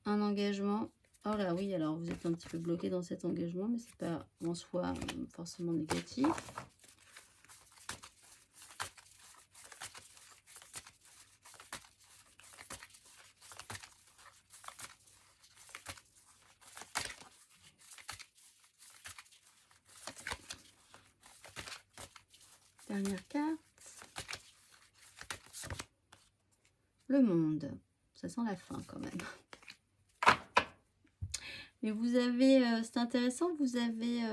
un engagement. Oh là oui, alors vous êtes un petit peu bloqué dans cet engagement, mais c'est pas en soi forcément négatif. Dernière carte. Le monde. Ça sent la fin quand même. Mais vous avez, c'est intéressant, vous avez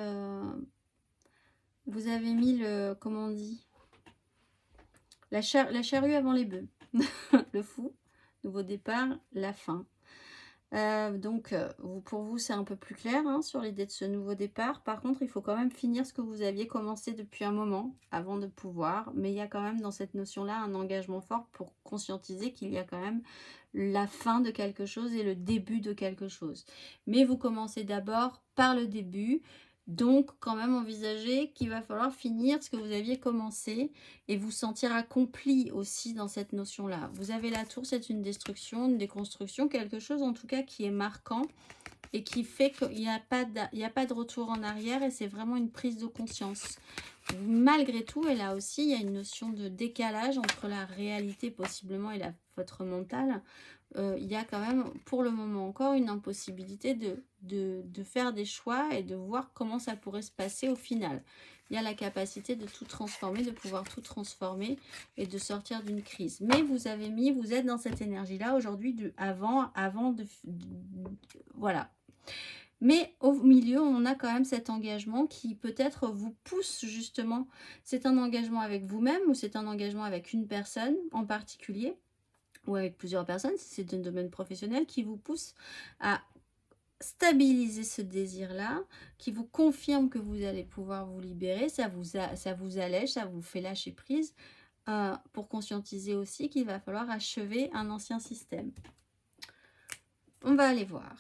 mis le, comment on dit, la charrue avant les bœufs. Le fou, nouveau départ, la fin. Pour vous, c'est un peu plus clair hein, sur l'idée de ce nouveau départ. Par contre, il faut quand même finir ce que vous aviez commencé depuis un moment avant de pouvoir. Mais il y a quand même dans cette notion-là un engagement fort pour conscientiser qu'il y a quand même la fin de quelque chose et le début de quelque chose. Mais vous commencez d'abord par le début. Donc, quand même envisager qu'il va falloir finir ce que vous aviez commencé et vous sentir accompli aussi dans cette notion-là. Vous avez la tour, c'est une destruction, une déconstruction, quelque chose en tout cas qui est marquant et qui fait qu'il n'y a pas de retour en arrière et c'est vraiment une prise de conscience. Malgré tout, et là aussi, il y a une notion de décalage entre la réalité possiblement et votre mental. Il y a quand même, pour le moment encore, une impossibilité de faire des choix et de voir comment ça pourrait se passer au final. Il y a la capacité de tout transformer, de pouvoir tout transformer et de sortir d'une crise. Mais vous êtes dans cette énergie-là aujourd'hui, avant de... Voilà. Mais au milieu, on a quand même cet engagement qui peut-être vous pousse justement. C'est un engagement avec vous-même ou c'est un engagement avec une personne en particulier ou avec plusieurs personnes, si c'est un domaine professionnel, qui vous pousse à stabiliser ce désir-là, qui vous confirme que vous allez pouvoir vous libérer, ça vous allège, ça vous fait lâcher prise, pour conscientiser aussi qu'il va falloir achever un ancien système. On va aller voir.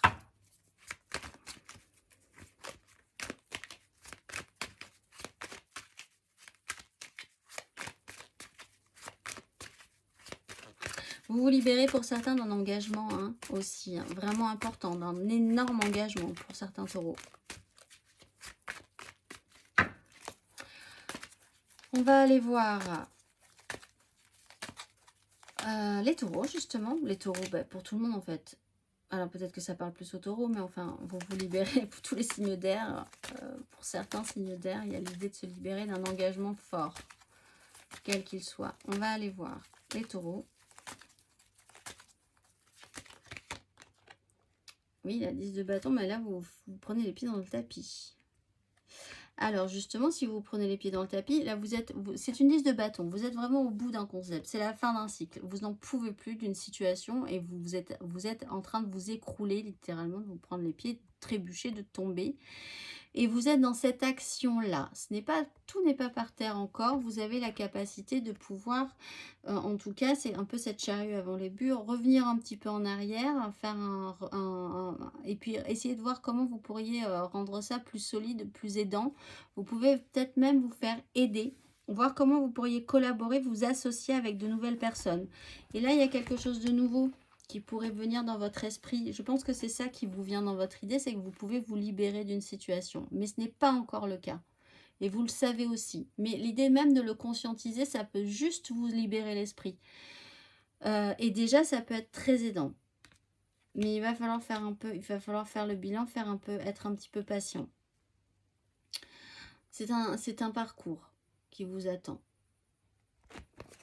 Vous vous libérez pour certains d'un engagement aussi, vraiment important, d'un énorme engagement pour certains taureaux. On va aller voir les taureaux, justement. Les taureaux, pour tout le monde en fait. Alors peut-être que ça parle plus aux taureaux, mais enfin, vous vous libérez pour tous les signes d'air. Pour certains signes d'air, il y a l'idée de se libérer d'un engagement fort, quel qu'il soit. On va aller voir les taureaux. Oui, la 10 de bâton, mais là, vous prenez les pieds dans le tapis. Alors justement, si vous prenez les pieds dans le tapis, là c'est une 10 de bâton, vous êtes vraiment au bout d'un concept, c'est la fin d'un cycle, vous n'en pouvez plus d'une situation et vous êtes en train de vous écrouler littéralement, de vous prendre les pieds, de trébucher, de tomber. Et vous êtes dans cette action-là. Tout n'est pas par terre encore. Vous avez la capacité de pouvoir, en tout cas, c'est un peu cette charrue avant les bûches, revenir un petit peu en arrière, faire et puis essayer de voir comment vous pourriez rendre ça plus solide, plus aidant. Vous pouvez peut-être même vous faire aider, voir comment vous pourriez collaborer, vous associer avec de nouvelles personnes. Et là, il y a quelque chose de nouveau qui pourrait venir dans votre esprit. Je pense que c'est ça qui vous vient dans votre idée, c'est que vous pouvez vous libérer d'une situation. Mais ce n'est pas encore le cas. Et vous le savez aussi. Mais l'idée même de le conscientiser, ça peut juste vous libérer l'esprit. Et déjà, ça peut être très aidant. Mais il va falloir faire le bilan, être un petit peu patient. C'est un parcours qui vous attend.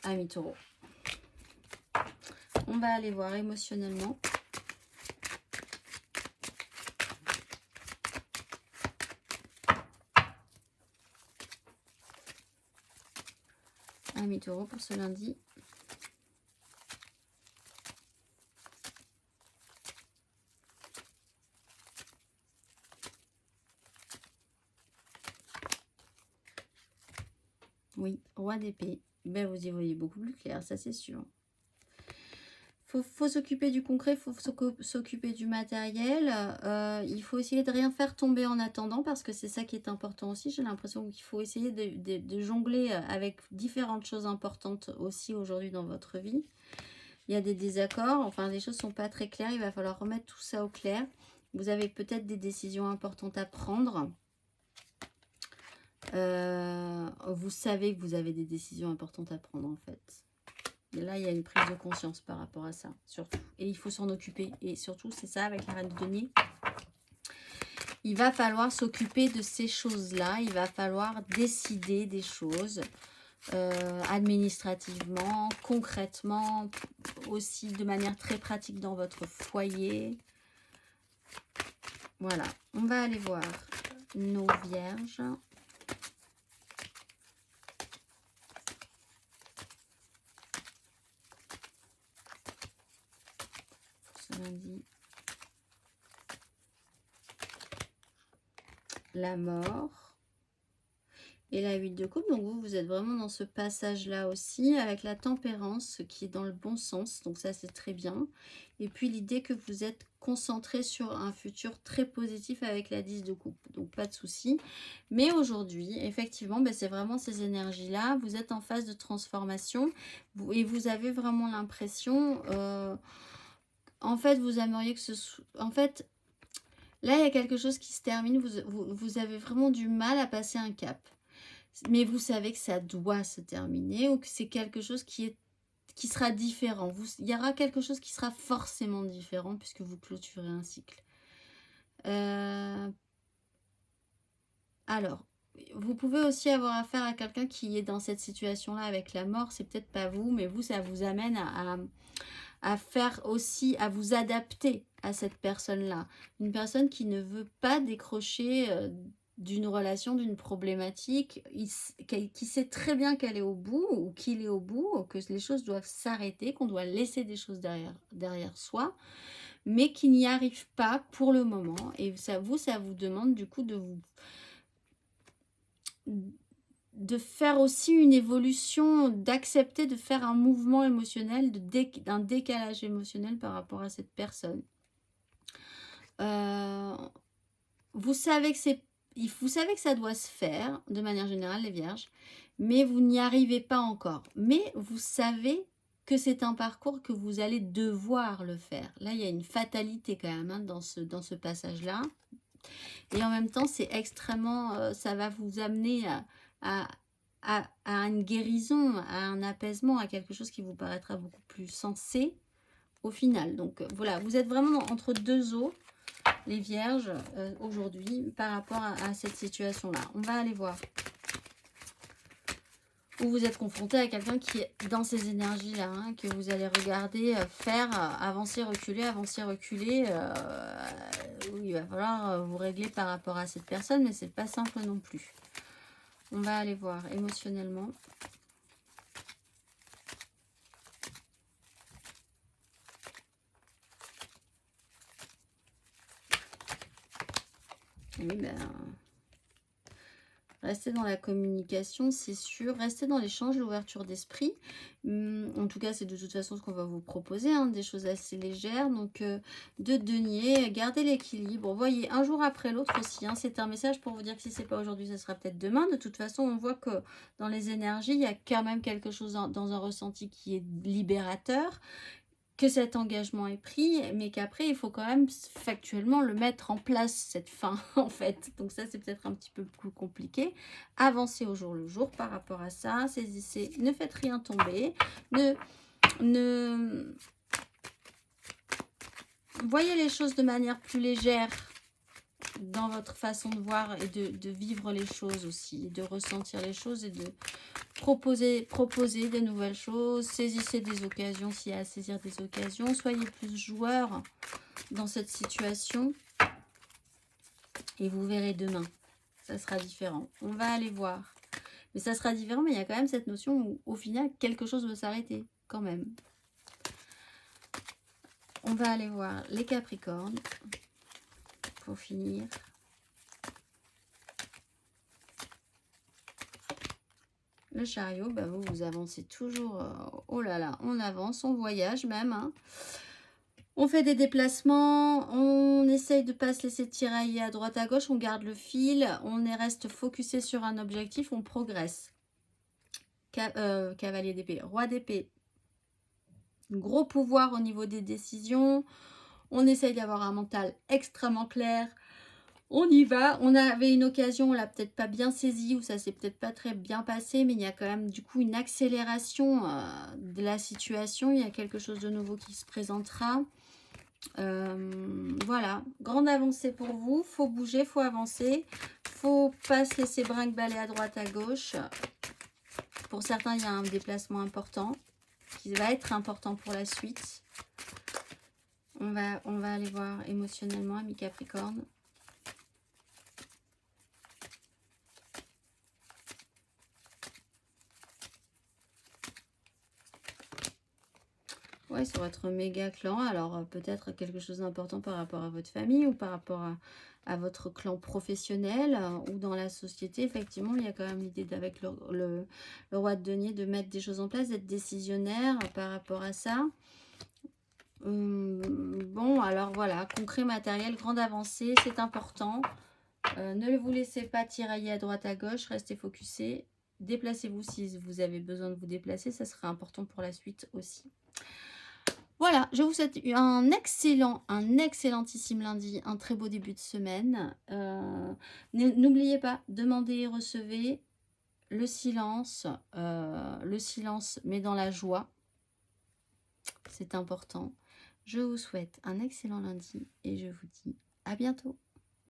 Amis taureaux. On va aller voir émotionnellement. Amis taureaux pour ce lundi. Oui, roi d'épée. Ben, vous y voyez beaucoup plus clair, ça c'est sûr. Faut s'occuper du concret, il faut s'occuper du matériel. Il faut essayer de rien faire tomber en attendant parce que c'est ça qui est important aussi. J'ai l'impression qu'il faut essayer de jongler avec différentes choses importantes aussi aujourd'hui dans votre vie. Il y a des désaccords, enfin les choses ne sont pas très claires. Il va falloir remettre tout ça au clair. Vous avez peut-être des décisions importantes à prendre. Vous savez que vous avez des décisions importantes à prendre en fait. Et là, il y a une prise de conscience par rapport à ça, surtout. Et il faut s'en occuper. Et surtout, c'est ça avec la reine de denier. Il va falloir s'occuper de ces choses-là. Il va falloir décider des choses administrativement, concrètement, aussi de manière très pratique dans votre foyer. Voilà. On va aller voir nos vierges. Lundi, la mort et la 8 de coupe. Donc vous êtes vraiment dans ce passage là aussi avec la tempérance, ce qui est dans le bon sens, donc ça c'est très bien. Et puis l'idée que vous êtes concentré sur un futur très positif avec la 10 de coupe, donc pas de souci. Mais aujourd'hui effectivement c'est vraiment ces énergies là, vous êtes en phase de transformation et vous avez vraiment l'impression en fait, vous aimeriez que ce soit... En fait, là, il y a quelque chose qui se termine. Vous avez vraiment du mal à passer un cap. Mais vous savez que ça doit se terminer ou que c'est quelque chose qui sera différent. Il y aura quelque chose qui sera forcément différent puisque vous clôturez un cycle. Alors, vous pouvez aussi avoir affaire à quelqu'un qui est dans cette situation-là avec la mort. C'est peut-être pas vous, mais vous, ça vous amène à faire aussi, à vous adapter à cette personne-là. Une personne qui ne veut pas décrocher d'une relation, d'une problématique, qui sait très bien qu'elle est au bout, ou qu'il est au bout, que les choses doivent s'arrêter, qu'on doit laisser des choses derrière soi, mais qui n'y arrive pas pour le moment. Et ça vous demande du coup de faire aussi une évolution, d'accepter de faire un mouvement émotionnel, d'un décalage émotionnel par rapport à cette personne. Vous savez que ça doit se faire, de manière générale, les vierges, mais vous n'y arrivez pas encore. Mais vous savez que c'est un parcours que vous allez devoir le faire. Là, il y a une fatalité quand même hein, dans ce passage-là. Et en même temps, c'est extrêmement... ça va vous amener à une guérison, à un apaisement, à quelque chose qui vous paraîtra beaucoup plus sensé au final. Donc voilà, vous êtes vraiment entre deux eaux, les vierges, aujourd'hui, par rapport à cette situation-là. On va aller voir. Ou vous êtes confronté à quelqu'un qui est dans ces énergies-là, hein, que vous allez regarder faire avancer, reculer, où il va falloir vous régler par rapport à cette personne, mais c'est pas simple non plus. On va aller voir émotionnellement. Oui, ben... Restez dans la communication, c'est sûr. Restez dans l'échange, l'ouverture d'esprit. En tout cas, c'est de toute façon ce qu'on va vous proposer, hein, des choses assez légères. Donc, de denier, gardez l'équilibre. Voyez, un jour après l'autre aussi. Hein, c'est un message pour vous dire que si ce n'est pas aujourd'hui, ce sera peut-être demain. De toute façon, on voit que dans les énergies, il y a quand même quelque chose dans un ressenti qui est libérateur. Que cet engagement est pris, mais qu'après, il faut quand même factuellement le mettre en place, cette fin, en fait. Donc ça, c'est peut-être un petit peu plus compliqué. Avancez au jour le jour par rapport à ça. Saisissez, ne faites rien tomber. Voyez les choses de manière plus légère dans votre façon de voir et de vivre les choses aussi, de ressentir les choses et de proposer de nouvelles choses. Saisissez des occasions s'il y a à saisir des occasions. Soyez plus joueur dans cette situation et vous verrez demain. Ça sera différent. On va aller voir. Mais ça sera différent, mais il y a quand même cette notion où au final, quelque chose doit s'arrêter quand même. On va aller voir les Capricornes pour finir. Le chariot, bah vous avancez toujours. Oh là là, on avance, on voyage même. Hein. On fait des déplacements, on essaye de ne pas se laisser tirailler à droite à gauche, on garde le fil, on reste focusé sur un objectif, on progresse. Cavalier d'épée, roi d'épée. Gros pouvoir au niveau des décisions. On essaye d'avoir un mental extrêmement clair. On y va. On avait une occasion, on l'a peut-être pas bien saisie ou ça s'est peut-être pas très bien passé, mais il y a quand même du coup une accélération de la situation. Il y a quelque chose de nouveau qui se présentera. Voilà, grande avancée pour vous. Faut bouger, faut avancer. Faut pas se laisser brinque-baller à droite, à gauche. Pour certains, il y a un déplacement important qui va être important pour la suite. On va aller voir émotionnellement, amis Capricorne. Ouais, sur votre méga clan, alors peut-être quelque chose d'important par rapport à votre famille ou par rapport à votre clan professionnel ou dans la société. Effectivement, il y a quand même l'idée d'avec le roi de denier de mettre des choses en place, d'être décisionnaire par rapport à ça. Bon, alors voilà, concret, matériel, grande avancée, c'est important. Ne vous laissez pas tirailler à droite à gauche, restez focusé. Déplacez-vous si vous avez besoin de vous déplacer, ça sera important pour la suite aussi. Voilà, je vous souhaite un excellentissime lundi, un très beau début de semaine. N'oubliez pas, demandez et recevez le silence mais dans la joie. C'est important. Je vous souhaite un excellent lundi et je vous dis à bientôt.